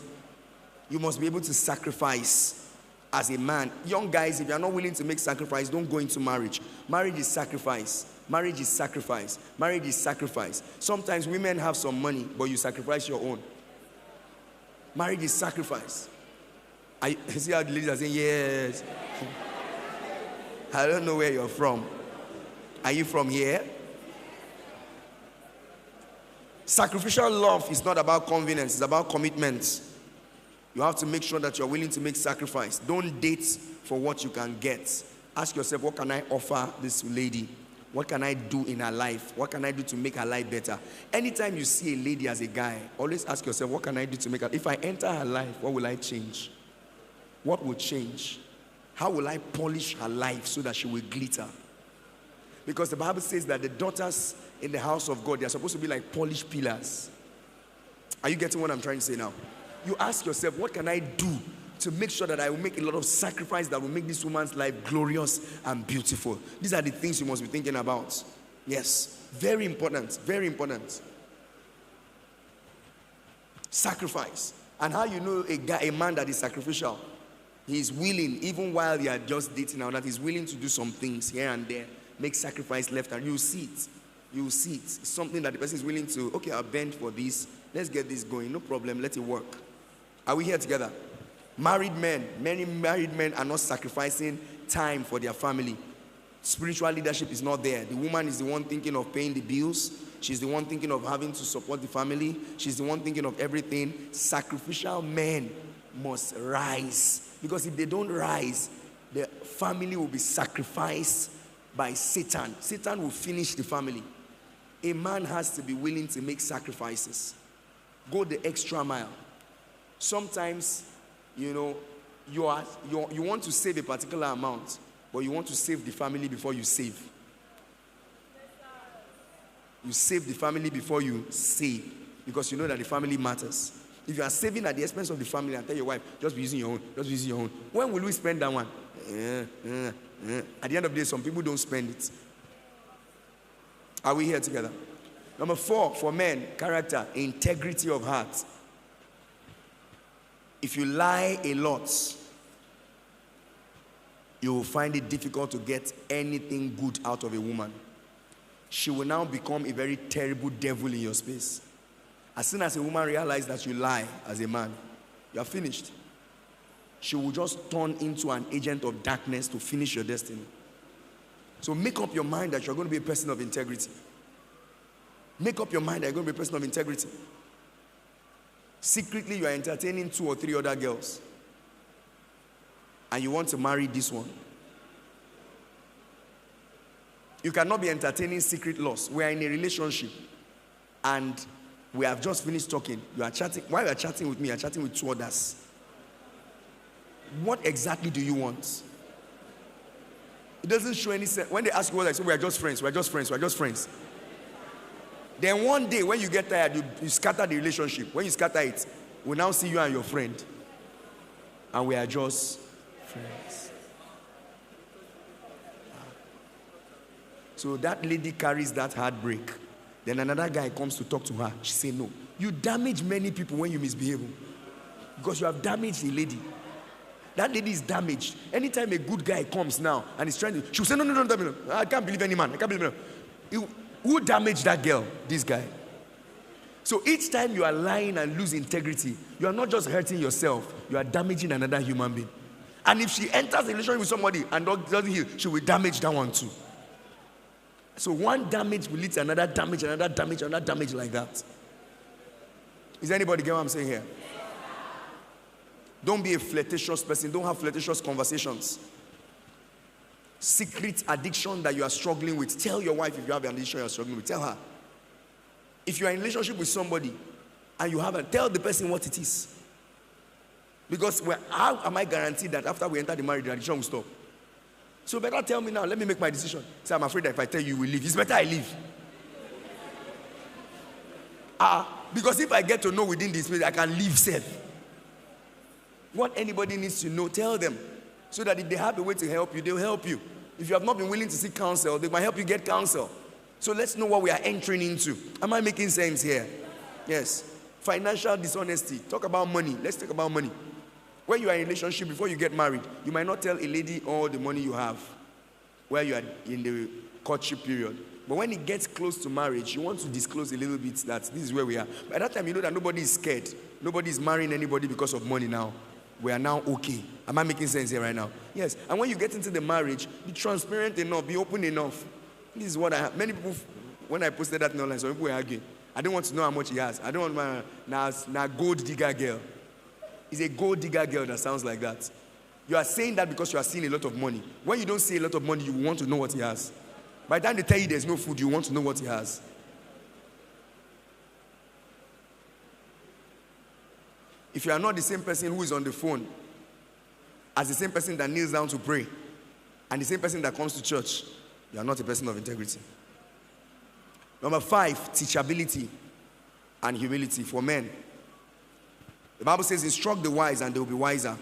You must be able to sacrifice as a man. Young guys, if you are not willing to make sacrifice, don't go into marriage. Marriage is sacrifice. Marriage is sacrifice. Marriage is sacrifice. Sometimes women have some money, but you sacrifice your own. Marriage is sacrifice. I see how the ladies are saying, yes. I don't know where you're from. Are you from here? Sacrificial love is not about convenience, it's about commitment. You have to make sure that you're willing to make sacrifice. Don't date for what you can get. Ask yourself, what can I offer this lady? What can I do in her life? What can I do to make her life better? Anytime you see a lady as a guy, always ask yourself, what can I do to make her? If I enter her life, what will I change? What will change? How will I polish her life so that she will glitter? Because the Bible says that the daughters in the house of God, they are supposed to be like polished pillars. Are you getting what I'm trying to say now? You ask yourself, what can I do to make sure that I will make a lot of sacrifice that will make this woman's life glorious and beautiful? These are the things you must be thinking about. Yes, very important, very important. Sacrifice. And how you know a man that is sacrificial? He is willing, even while they are just dating now, that he's willing to do some things here and there, make sacrifice left and you see it. You see it. It's something that the person is willing to, okay, I'll bend for this. Let's get this going. No problem. Let it work. Are we here together? Married men, many married men are not sacrificing time for their family. Spiritual leadership is not there. The woman is the one thinking of paying the bills. She's the one thinking of having to support the family. She's the one thinking of everything. Sacrificial men must rise. Because if they don't rise, the family will be sacrificed by Satan. Satan will finish the family. A man has to be willing to make sacrifices. Go the extra mile. Sometimes, you want to save a particular amount, but you want to save the family before you save. You save the family before you save, because you know that the family matters. If you are saving at the expense of the family and tell your wife, just be using your own, just be using your own. When will we spend that one? At the end of the day, some people don't spend it. Are we here together? Number 4, for men, character, integrity of heart. If you lie a lot, you will find it difficult to get anything good out of a woman. She will now become a very terrible devil in your space. As soon as a woman realizes that you lie as a man, you are finished. She will just turn into an agent of darkness to finish your destiny. So make up your mind that you're going to be a person of integrity. Make up your mind that you're going to be a person of integrity. Secretly, you are entertaining 2 or 3 other girls. And you want to marry this one. You cannot be entertaining secret loss. We are in a relationship. And we have just finished talking. You are chatting. While you are chatting with me, you are chatting with 2 others. What exactly do you want? It doesn't show any sense. When they ask you what I say, we are just friends, we are just friends, we are just friends. Then one day when you get tired, you scatter the relationship. When you scatter it, we now see you and your friend. And we are just friends. So that lady carries that heartbreak. Then another guy comes to talk to her. She say, no. You damage many people when you misbehave. Because you have damaged a lady. That lady is damaged. Anytime a good guy comes now and is trying to, she'll say, no, I can't believe any man. I can't believe him. Who damaged that girl? This guy. So each time you are lying and lose integrity, you are not just hurting yourself, you are damaging another human being. And if she enters a relationship with somebody and doesn't heal, she will damage that one too. So one damage will lead to another damage, another damage, another damage like that. Is anybody get what I'm saying here? Don't be a flirtatious person. Don't have flirtatious conversations. Secret addiction that you are struggling with. Tell your wife if you have an addiction you are struggling with. Tell her. If you are in a relationship with somebody and you haven't, tell the person what it is. Because how am I guaranteed that after we enter the marriage, the addiction will stop? So better tell me now. Let me make my decision. Say, I'm afraid that if I tell you, you will leave. It's better I leave. Because if I get to know within this place, I can leave safe. What anybody needs to know, tell them. So that if they have a way to help you, they'll help you. If you have not been willing to seek counsel, they might help you get counsel. So let's know what we are entering into. Am I making sense here? Yes. Financial dishonesty. Talk about money. Let's talk about money. When you are in a relationship, before you get married, you might not tell a lady all the money you have where you are in the courtship period. But when it gets close to marriage, you want to disclose a little bit that this is where we are. By that time, you know that nobody is scared. Nobody is marrying anybody because of money now. We are now okay. Am I making sense here right now? Yes. And when you get into the marriage, be transparent enough, be open enough. This is what I have. Many people, when I posted that online, some people were arguing. I don't want to know how much he has. I don't want my gold digger girl. It's a gold digger girl that sounds like that. You are saying that because you are seeing a lot of money. When you don't see a lot of money, you want to know what he has. By the time they tell you there's no food, you want to know what he has. If you are not the same person who is on the phone as the same person that kneels down to pray and the same person that comes to church, you are not a person of integrity. Number 5, teachability and humility for men. The Bible says, instruct the wise and they will be wiser.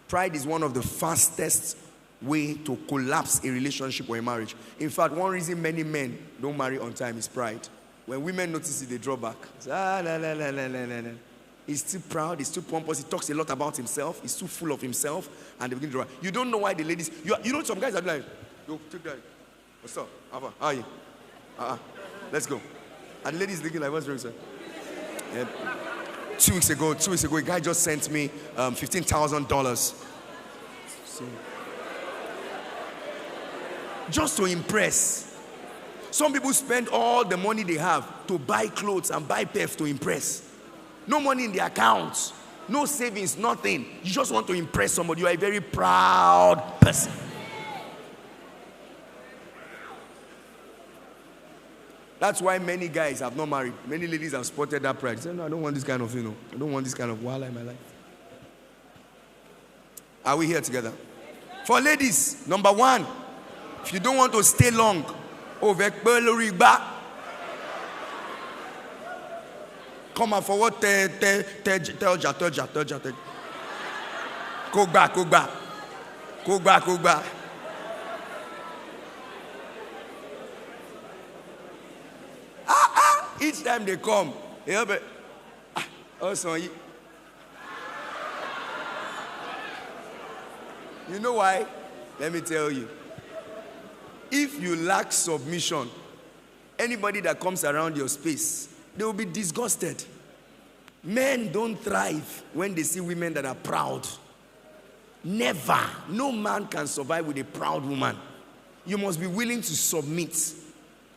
Pride is one of the fastest way to collapse a relationship or a marriage. In fact, one reason many men don't marry on time is pride. When women notice it, they draw back. Say, he's too proud, he's too pompous, he talks a lot about himself, he's too full of himself, and they begin to draw back. You don't know why the ladies, you know some guys are like, yo, take that. What's up? How are you? Let's go. And the ladies looking like, what's wrong, sir? Yeah. 2 weeks ago, a guy just sent me $15,000. Just to impress. Some people spend all the money they have to buy clothes and buy perf to impress. No money in the account, no savings, nothing. You just want to impress somebody. You are a very proud person. That's why many guys have not married. Many ladies have spotted that pride. They say, no, I don't want this kind of, I don't want this kind of wala in my life. Are we here together? For ladies, number 1, if you don't want to stay long, come and forward, tell ja. Go back. Each time they come, they help it. Also, you know why? Let me tell you. If you lack submission, anybody that comes around your space, they will be disgusted. Men don't thrive when they see women that are proud. Never. No man can survive with a proud woman. You must be willing to submit.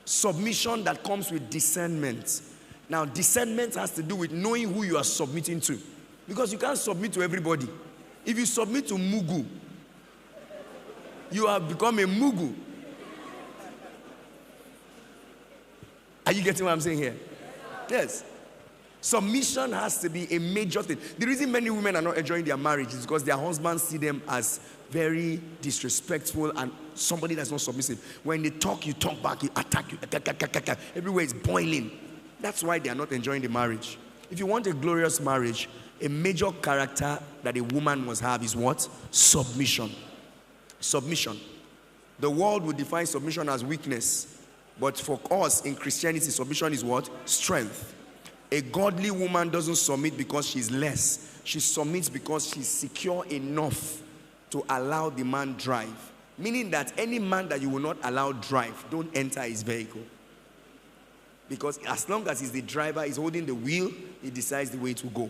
Submission that comes with discernment. Now, discernment has to do with knowing who you are submitting to. Because you can't submit to everybody. If you submit to Mugu, you have become a Mugu. Are you getting what I'm saying here? Yes. Submission has to be a major thing. The reason many women are not enjoying their marriage is because their husbands see them as very disrespectful and somebody that's not submissive. When they talk, you talk back, you attack, you everywhere is boiling. That's why they are not enjoying the marriage. If you want a glorious marriage, a major character that a woman must have is what? Submission. Submission. The world would define submission as weakness. But for us in Christianity, submission is what? Strength. A godly woman doesn't submit because she's less. She submits because she's secure enough to allow the man drive. Meaning that any man that you will not allow drive, don't enter his vehicle. Because as long as he's the driver, he's holding the wheel, he decides the way to go.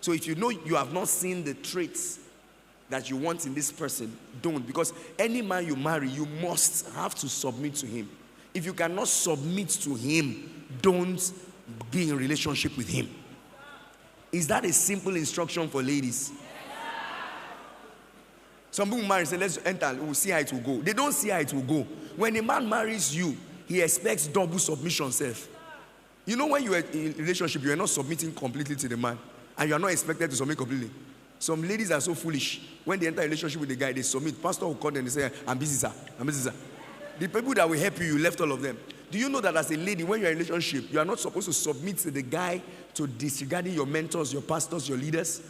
So if you know you have not seen the traits that you want in this person, don't. Because any man you marry, you must have to submit to him. If you cannot submit to him, don't be in relationship with him. Is that a simple instruction for ladies? Some people marry and say, let's enter, we'll see how it will go. They don't see how it will go. When a man marries you, he expects double submission self. You know, when you are in a relationship, you are not submitting completely to the man, and you are not expected to submit completely. Some ladies are so foolish. When they enter a relationship with the guy, they submit. Pastor will call them and say, I'm busy, sir. I'm busy, sir. The people that will help you, you left all of them. Do you know that as a lady, when you're in a relationship, you are not supposed to submit to the guy to disregarding your mentors, your pastors, your leaders?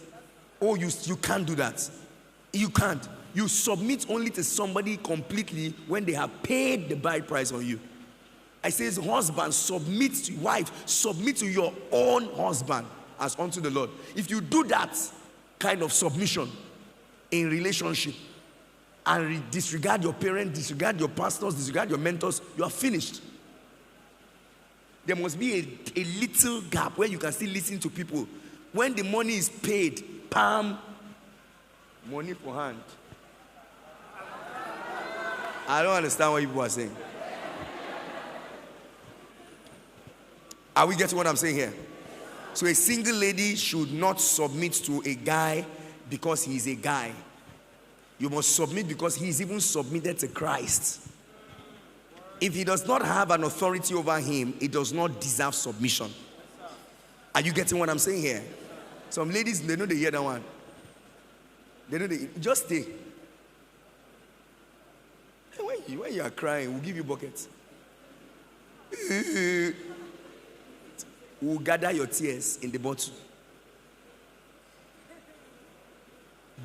Oh, you can't do that. You can't. You submit only to somebody completely when they have paid the bride price on you. I say, husband, submit to wife, submit to your own husband as unto the Lord. If you do that kind of submission in relationship, and disregard your parents, disregard your pastors, disregard your mentors, you are finished. There must be a little gap where you can still listen to people. When the money is paid, palm, money for hand. I don't understand what people are saying. Are we getting what I'm saying here? So a single lady should not submit to a guy because he is a guy. You must submit because he is even submitted to Christ. If he does not have an authority over him, he does not deserve submission. Are you getting what I'm saying here? Some ladies, they know they hear that one. They know they just stay. When you are crying, we'll give you buckets. We'll gather your tears in the bottle.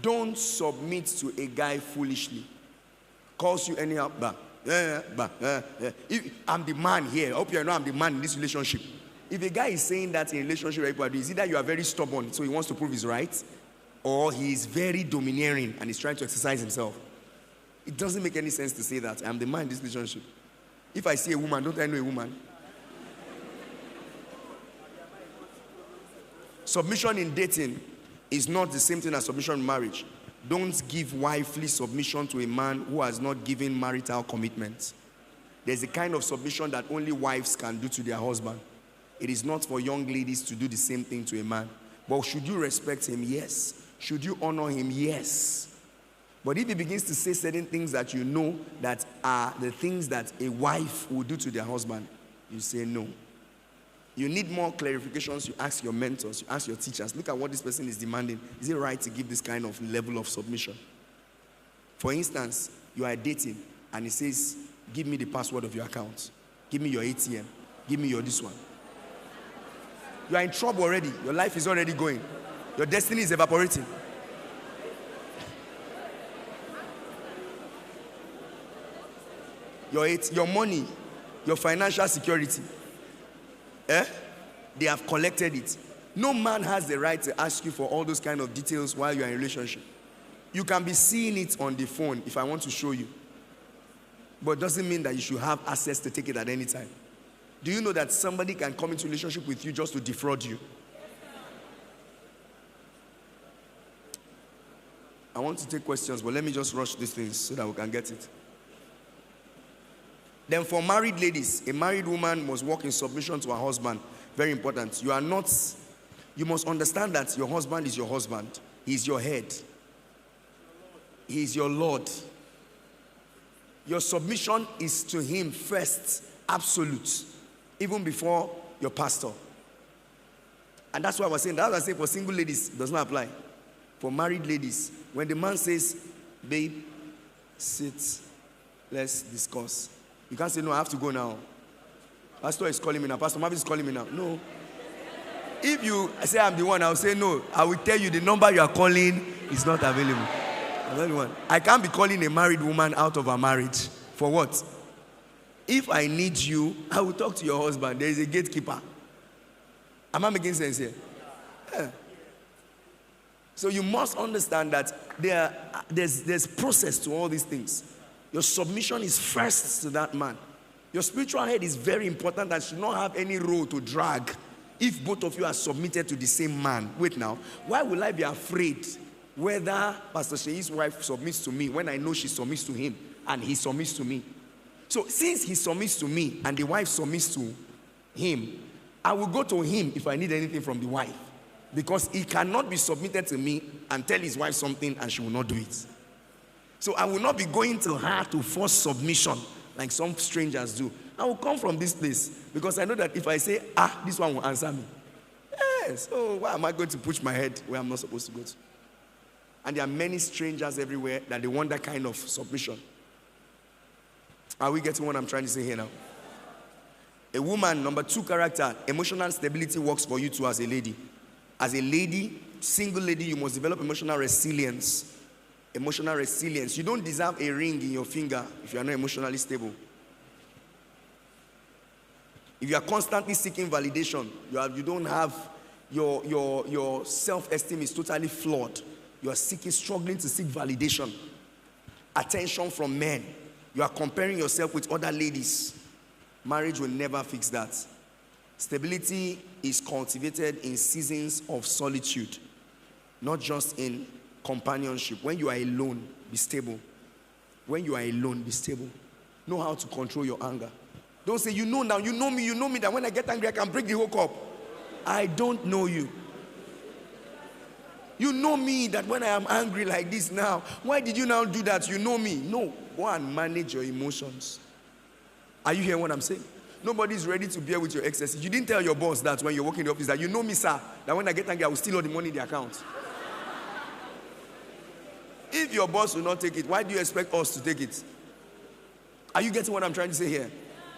Don't submit to a guy foolishly. Calls you anyhow. If I'm the man here. I hope you know I'm the man in this relationship. If a guy is saying that in a relationship, everybody is either you are very stubborn, so he wants to prove his right, or he is very domineering and he's trying to exercise himself. It doesn't make any sense to say that I'm the man in this relationship. If I see a woman, don't I know a woman? Submission in dating is not the same thing as submission in marriage. Don't give wifely submission to a man who has not given marital commitment. There's a kind of submission that only wives can do to their husband. It is not for young ladies to do the same thing to a man. But should you respect him? Yes. Should you honor him? Yes. But if he begins to say certain things that you know that are the things that a wife will do to their husband, you say no. You need more clarifications. You ask your mentors, you ask your teachers, look at what this person is demanding. Is it right to give this kind of level of submission? For instance, you are dating and he says, give me the password of your account. Give me your ATM. Give me your this one. You are in trouble already. Your life is already going. Your destiny is evaporating. Your money, your financial security. They have collected it. No man has the right to ask you for all those kind of details while you are in a relationship. You can be seeing it on the phone if I want to show you. But it doesn't mean that you should have access to take it at any time. Do you know that somebody can come into a relationship with you just to defraud you? I want to take questions, but let me just rush these things so that we can get it. Then for married ladies, a married woman must walk in submission to her husband. Very important. You must understand that your husband is your husband. He is your head. He is your Lord. Your submission is to him first, absolute, even before your pastor. And that's why I was saying, for single ladies, it does not apply. For married ladies, when the man says, babe, sit, let's discuss. You can't say, no, I have to go now. Pastor is calling me now. Pastor Mavis is calling me now. No. If you say I'm the one, I'll say no. I will tell you the number you are calling is not available. I'm not the one. I can't be calling a married woman out of her marriage. For what? If I need you, I will talk to your husband. There is a gatekeeper. Am I making sense here? Yeah. So you must understand that there's process to all these things. Your submission is first to that man. Your spiritual head is very important and should not have any role to drag if both of you are submitted to the same man. Wait now, why will I be afraid whether Pastor Sheyi's wife submits to me when I know she submits to him and he submits to me? So since he submits to me and the wife submits to him, I will go to him if I need anything from the wife. Because he cannot be submitted to me and tell his wife something and she will not do it. So I will not be going to her to force submission like some strangers do. I will come from this place because I know that if I say, this one will answer me. Yes, so why am I going to push my head where I'm not supposed to go to? And there are many strangers everywhere that they want that kind of submission. Are we getting what I'm trying to say here now? A woman, number 2 character, emotional stability works for you too as a lady. As a lady, single lady, you must develop emotional resilience. Emotional resilience. You don't deserve a ring in your finger if you are not emotionally stable. If you are constantly seeking validation, you don't have, your self-esteem is totally flawed. You are struggling to seek validation, attention from men. You are comparing yourself with other ladies. Marriage will never fix that. Stability is cultivated in seasons of solitude, not just in companionship. When you are alone, be stable. When you are alone, be stable. Know how to control your anger. Don't say, you know now, you know me that when I get angry, I can break the whole cup. I don't know you. You know me that when I am angry like this now, why did you now do that? You know me. No, go and manage your emotions. Are you hearing what I'm saying? Nobody's ready to bear with your excesses. You didn't tell your boss that when you're working in the office that you know me, sir, that when I get angry, I will steal all the money in the account. If your boss will not take it, why do you expect us to take it? Are you getting what I'm trying to say here?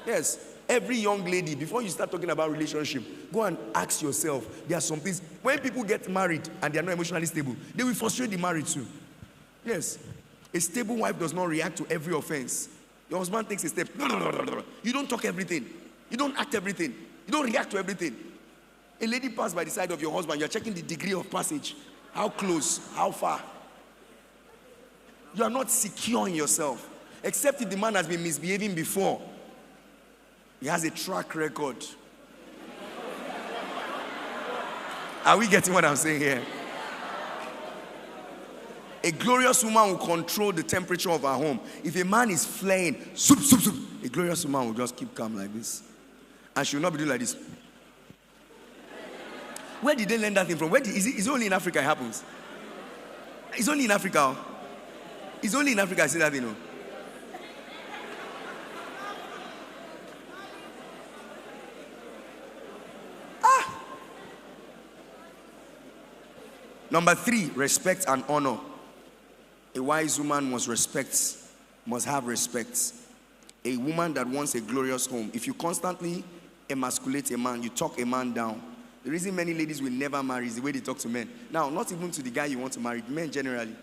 Yes. Every young lady, before you start talking about relationship, go and ask yourself, there are some things, when people get married and they are not emotionally stable, they will frustrate the marriage too. Yes. A stable wife does not react to every offense. Your husband takes a step. You don't talk everything. You don't act everything. You don't react to everything. A lady passed by the side of your husband. You're checking the degree of passage. How close? How far? You are not secure in yourself. Except if the man has been misbehaving before. He has a track record. Are we getting what I'm saying here? A glorious woman will control the temperature of her home. If a man is flaying, soup, soup, soup, a glorious woman will just keep calm like this. And she will not be doing like this. Where did they learn that thing from? Is it only in Africa it happens? It's only in Africa. It's only in Africa I see that, you know. Number 3, respect and honor. A wise woman must have respect. A woman that wants a glorious home. If you constantly emasculate a man, you talk a man down. The reason many ladies will never marry is the way they talk to men. Now, not even to the guy you want to marry, men generally.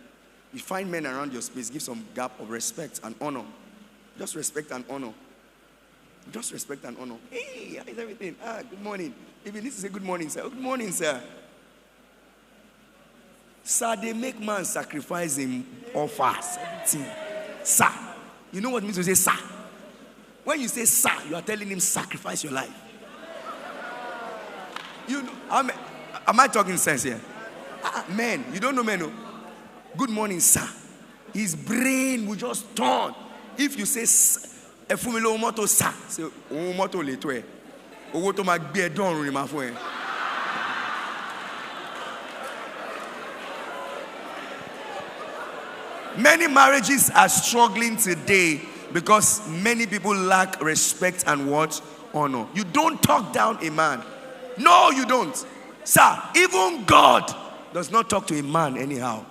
You find men around your space, give some gap of respect and honor. Just respect and honor. Just respect and honor. Hey, how is everything? Good morning. If you need to say good morning, sir. Good morning, sir. Sir, they make man sacrifice him offers. Sir. You know what it means to say sir? When you say sir, you are telling him sacrifice your life. You know, am I talking sense here? Men, you don't know men, no? Good morning, sir. His brain will just turn. If you say efumilo moto sir, say o moto le to e. Owo to ma gbe edun rin ma fun e. Many marriages are struggling today because many people lack respect and what? Honor. You don't talk down a man. No, you don't. Sir, even God does not talk to a man anyhow.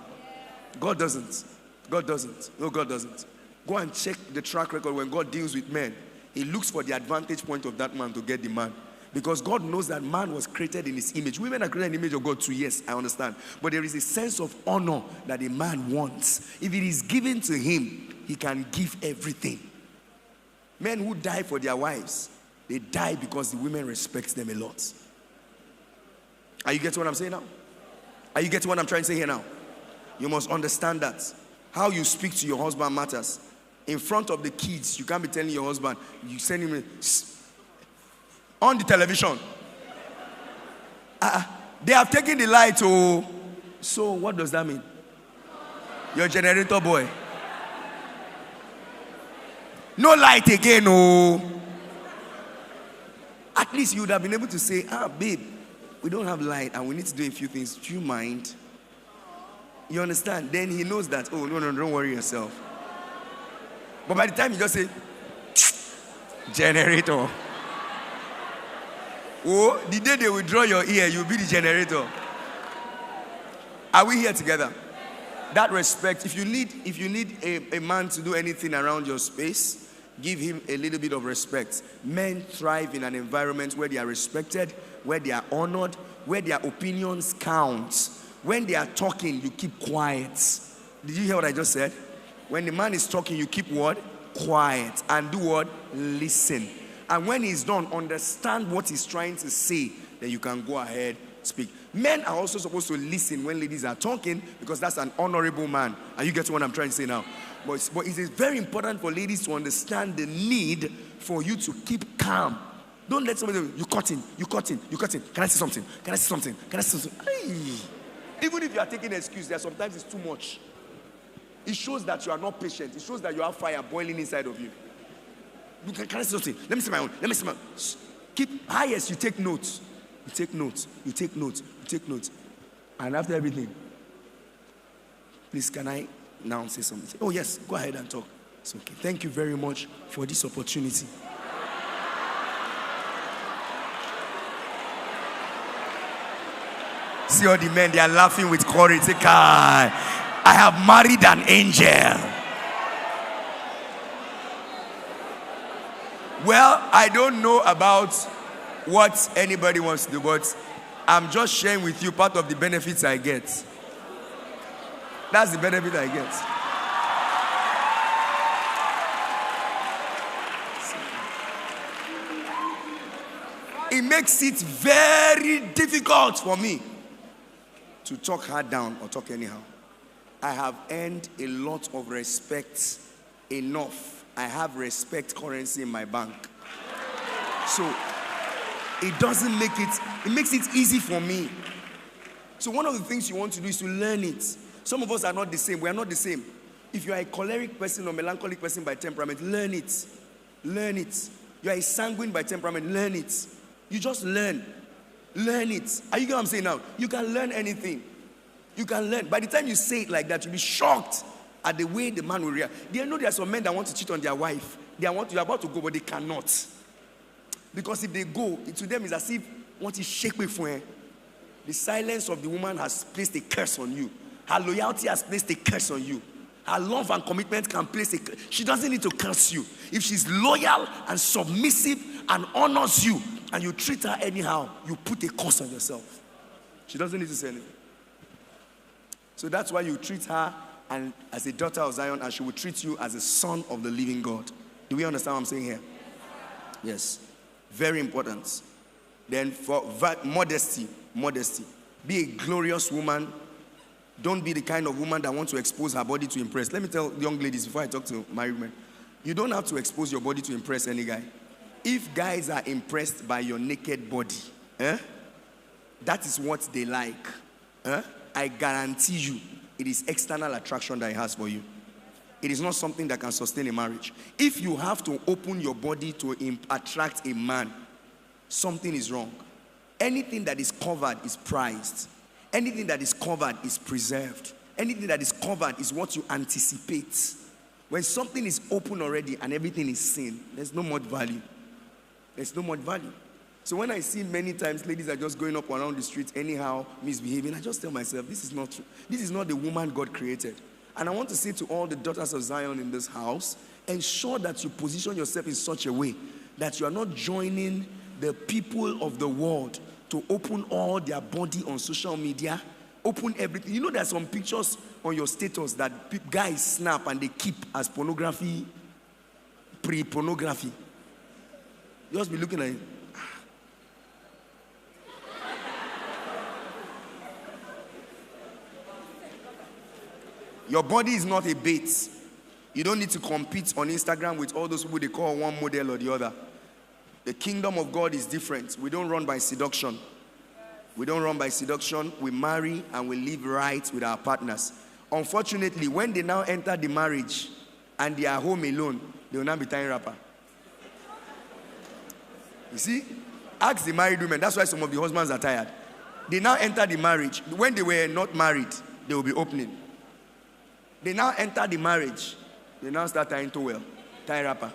God doesn't. God doesn't. No, God doesn't. Go and check the track record when God deals with men. He looks for the advantage point of that man to get the man. Because God knows that man was created in his image. Women are created in the image of God too, yes, I understand. But there is a sense of honor that a man wants. If it is given to him, he can give everything. Men who die for their wives, they die because the women respect them a lot. Are you getting what I'm saying now? Are you getting what I'm trying to say here now? You must understand that. How you speak to your husband matters. In front of the kids, you can't be telling your husband, you send him on the television. They have taken the light. Oh, so what does that mean? Your generator boy. No light again. Oh, at least you would have been able to say, babe, we don't have light and we need to do a few things. Do you mind? You understand? Then he knows that, oh, no, don't worry yourself. But by the time you just say, generator. Oh, the day they withdraw your ear, you'll be the generator. Are we here together? That respect, if you need a man to do anything around your space, give him a little bit of respect. Men thrive in an environment where they are respected, where they are honored, where their opinions count. When they are talking, you keep quiet. Did you hear what I just said? When the man is talking, you keep what? Quiet. And do what? Listen. And when he's done, understand what he's trying to say. Then you can go ahead, speak. Men are also supposed to listen when ladies are talking because that's an honorable man. Are you getting what I'm trying to say now? But it is very important for ladies to understand the need for you to keep calm. Don't let somebody you cut in. Can I say something? Can I say something? Can I say something? Ay. Even if you are taking an excuse, there sometimes it's too much. It shows that you are not patient. It shows that you have fire boiling inside of you. Can I say something? Let me say my own. Let me say my own. Keep highest. You take notes. You take notes. You take notes. You take notes. And after everything, please, can I now say something? Oh yes, go ahead and talk. It's okay. Thank you very much for this opportunity. See all the men, they are laughing with courage. Say, I have married an angel. Well, I don't know about what anybody wants to do, but I'm just sharing with you part of the benefits I get. That's the benefit I get. It makes it very difficult for me to talk her down or talk anyhow. I have earned a lot of respect, enough. I have respect currency in my bank. So it doesn't make it makes it easy for me. So one of the things you want to do is to learn it. Some of us are not the same. We are not the same. If you are a choleric person or melancholic person by temperament, learn it. Learn it. You are a sanguine by temperament, learn it. You just learn. Learn it. Are you getting what I'm saying now? You can learn anything. You can learn. By the time you say it like that, you'll be shocked at the way the man will react. Do you know there are some men that want to cheat on their wife? You're about to go, but they cannot. Because if they go, to them it's as if want to shake me for her. The silence of the woman has placed a curse on you. Her loyalty has placed a curse on you. Her love and commitment can place a curse. She doesn't need to curse you. If she's loyal and submissive and honors you, and you treat her anyhow, you put a curse on yourself. She doesn't need to say anything. So that's why you treat her and as a daughter of Zion, and she will treat you as a son of the living God. Do we understand what I'm saying here? Yes. Very important. Then for modesty. Be a glorious woman. Don't be the kind of woman that wants to expose her body to impress. Let me tell young ladies before I talk to married men. You don't have to expose your body to impress any guy. If guys are impressed by your naked body, that is what they like. I guarantee you, it is external attraction that he has for you. It is not something that can sustain a marriage. If you have to open your body to attract a man, something is wrong. Anything that is covered is prized. Anything that is covered is preserved. Anything that is covered is what you anticipate. When something is open already and everything is seen, there's no much value. There's no much value. So when I see many times ladies are just going up around the streets anyhow, misbehaving, I just tell myself, this is not true. This is not the woman God created. And I want to say to all the daughters of Zion in this house, ensure that you position yourself in such a way that you are not joining the people of the world to open all their body on social media, open everything. You know there's some pictures on your status that guys snap and they keep as pornography, pre-pornography. You just be looking at it. Your body is not a bait. You don't need to compete on Instagram with all those people they call one model or the other. The kingdom of God is different. We don't run by seduction. We don't run by seduction. We marry and we live right with our partners. Unfortunately, when they now enter the marriage and they are home alone, they will not be tying wrapper. You see? Ask the married women. That's why some of the husbands are tired. They now enter the marriage. When they were not married, they will be opening. They now enter the marriage. They now start tying towel, tying wrapper.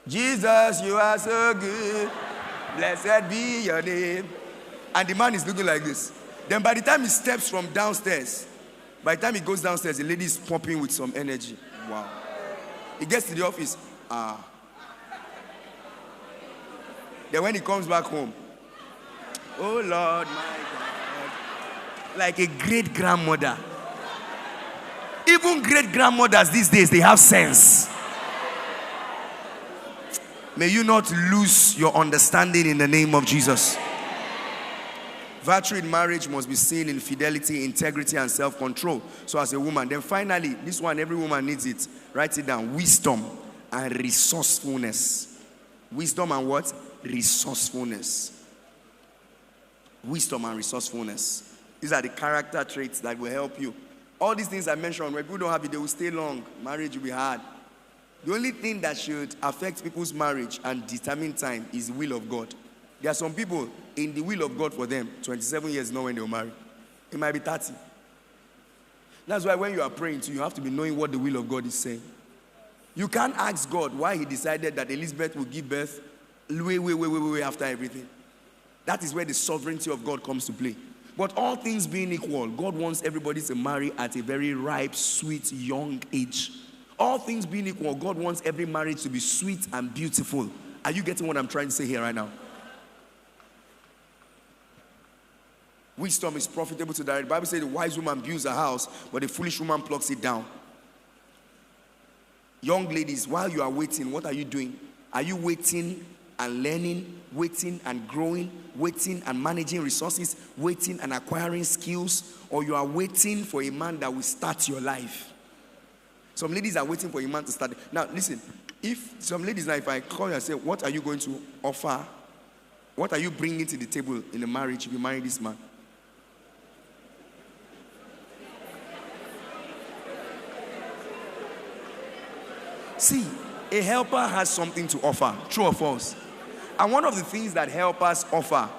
Jesus, you are so good. Blessed be your name. And the man is looking like this. Then by the time he steps from downstairs, by the time he goes downstairs, the lady is pumping with some energy. Wow. He gets to the office. Then when he comes back home, oh Lord, my God. Like a great grandmother. Even great grandmothers these days, they have sense. May you not lose your understanding in the name of Jesus. Virtue in marriage must be seen in fidelity, integrity, and self-control. So as a woman, then finally, this one, every woman needs it. Write it down. Wisdom and resourcefulness. Wisdom and what? Resourcefulness. Wisdom and resourcefulness. These are the character traits that will help you. All these things I mentioned, when people don't have it, they will stay long. Marriage will be hard. The only thing that should affect people's marriage and determine time is the will of God. There are some people in the will of God for them, 27 years not when they were married. It might be 30. That's why when you are praying too, you have to be knowing what the will of God is saying. You can't ask God why he decided that Elizabeth will give birth way after everything. That is where the sovereignty of God comes to play. But all things being equal, God wants everybody to marry at a very ripe, sweet, young age. All things being equal, God wants every marriage to be sweet and beautiful. Are you getting what I'm trying to say here right now? Wisdom is profitable to direct. The Bible says the wise woman builds a house, but the foolish woman plucks it down. Young ladies, while you are waiting, what are you doing? Are you waiting and learning, waiting and growing, waiting and managing resources, waiting and acquiring skills, or you are waiting for a man that will start your life? Some ladies are waiting for a man to start. Now, listen, if some ladies now, if I call you and say, what are you going to offer? What are you bringing to the table in a marriage if you marry this man? See, a helper has something to offer, true or false? And one of the things that helpers offer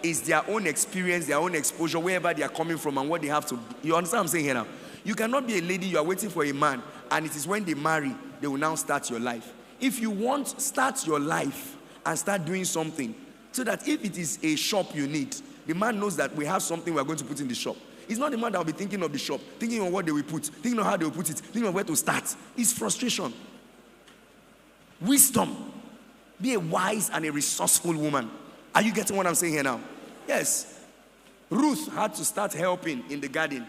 is their own experience, their own exposure, wherever they are coming from and what they have to. You understand what I'm saying here now? You cannot be a lady, you are waiting for a man, and it is when they marry, they will now start your life. If you want, start your life and start doing something, so that if it is a shop you need, the man knows that we have something we are going to put in the shop. It's not the man that will be thinking of the shop, thinking of what they will put, thinking of how they will put it, thinking of where to start. It's frustration. Wisdom. Be a wise and a resourceful woman. Are you getting what I'm saying here now? Yes. Ruth had to start helping in the garden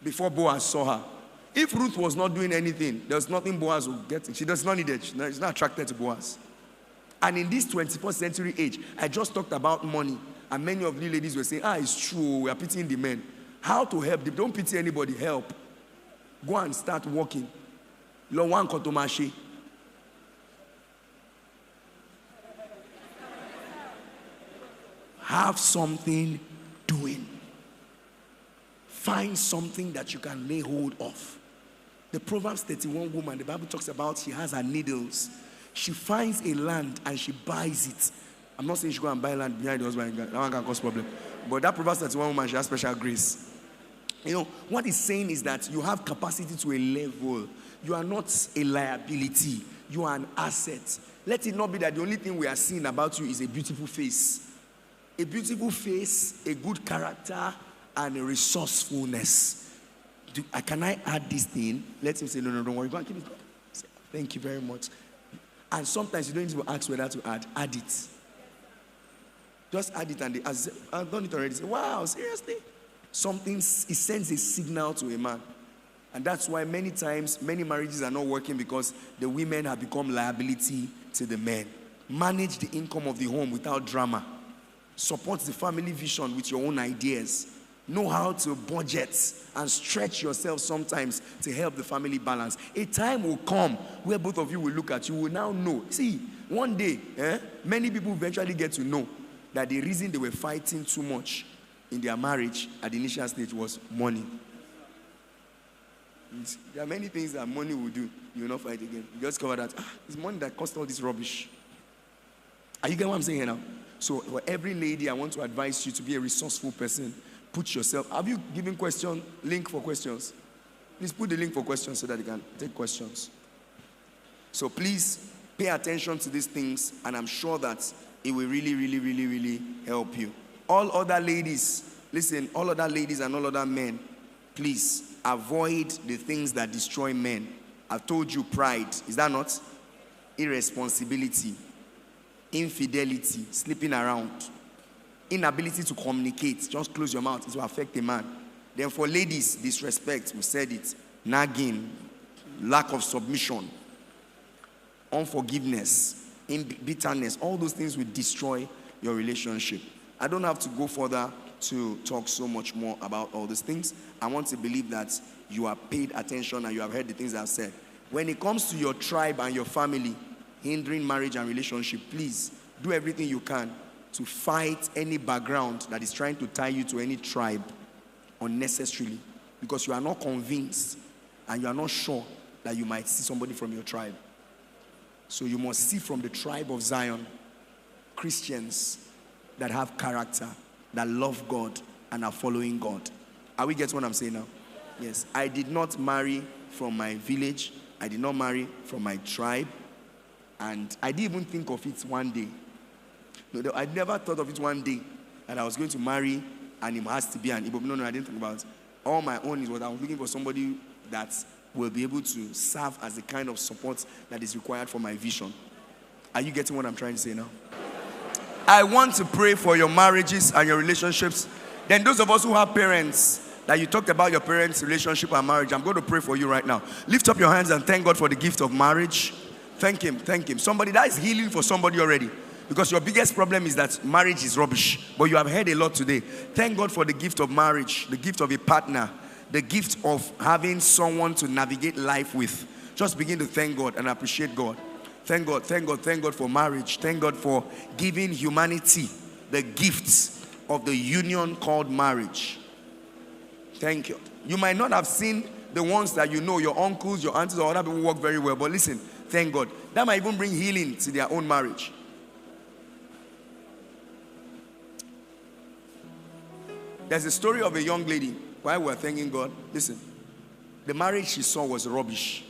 before Boaz saw her. If Ruth was not doing anything, there's nothing Boaz would get. She does not need it. She's not attracted to Boaz. And in this 21st century age, I just talked about money. And many of you ladies were saying, it's true, we are pitying the men. How to help? Don't pity anybody. Help. Go and start working. Lo wan kotomashi. Have something doing. Find something that you can lay hold of. The Proverbs 31 woman, the Bible talks about, she has her needles. She finds a land and she buys it. I'm not saying she go and buy land behind the husband. That one can cause problem. But that Proverbs 31 woman, she has special grace. You know, what it's saying is that you have capacity to a level. You are not a liability. You are an asset. Let it not be that the only thing we are seeing about you is a beautiful face. A beautiful face, a good character, and a resourcefulness. Can I add this thing? Let him say, no, don't worry. Go and keep it. Say, thank you very much. And sometimes you don't need to ask whether to add. Add it. Just add it, and I've done it already. Say, wow, seriously? Something, it sends a signal to a man. And that's why many times, many marriages are not working, because the women have become liability to the men. Manage the income of the home without drama. Support the family vision with your own ideas. Know how to budget and stretch yourself sometimes to help the family balance. A time will come where both of you will look at you, will now know. See, one day, many people eventually get to know that the reason they were fighting too much in their marriage at the initial stage was money. There are many things that money will do. You will not fight again. You just cover that. It's money that cost all this rubbish. Are you getting what I'm saying here now? So for every lady, I want to advise you to be a resourceful person. Put yourself. Have you given link for questions? Please put the link for questions so that you can take questions. So please pay attention to these things, and I'm sure that it will really, really, really, really help you. All other ladies, listen, all other ladies and all other men, please avoid the things that destroy men. I've told you pride. Is that not? Irresponsibility, infidelity, sleeping around, inability to communicate. Just close your mouth. It will affect a man. Then for ladies, disrespect. We said it. Nagging, lack of submission, unforgiveness, bitterness. All those things will destroy your relationship. I don't have to go further to talk so much more about all these things. I want to believe that you have paid attention and you have heard the things I've said. When it comes to your tribe and your family hindering marriage and relationship, please do everything you can to fight any background that is trying to tie you to any tribe unnecessarily, because you are not convinced and you are not sure that you might see somebody from your tribe. So you must see from the tribe of Zion Christians that have character, that love God and are following God. Are we getting what I'm saying now? Yes. I did not marry from my village. I did not marry from my tribe. And I didn't even think of it one day. No, I never thought of it one day that I was going to marry and it has to be an Igbo. No, I didn't think about it. All my own is what I was looking for, somebody that will be able to serve as the kind of support that is required for my vision. Are you getting what I'm trying to say now? I want to pray for your marriages and your relationships. Then those of us who have parents, that you talked about your parents' relationship and marriage, I'm going to pray for you right now. Lift up your hands and thank God for the gift of marriage. Thank Him, thank Him. Somebody, that is healing for somebody already. Because your biggest problem is that marriage is rubbish. But you have heard a lot today. Thank God for the gift of marriage, the gift of a partner, the gift of having someone to navigate life with. Just begin to thank God and appreciate God. Thank God, thank God, thank God for marriage. Thank God for giving humanity the gifts of the union called marriage. Thank you. You might not have seen the ones that you know, your uncles, your aunties, or other people work very well. But listen, thank God. That might even bring healing to their own marriage. There's a story of a young lady while we're thanking God. Listen, the marriage she saw was rubbish.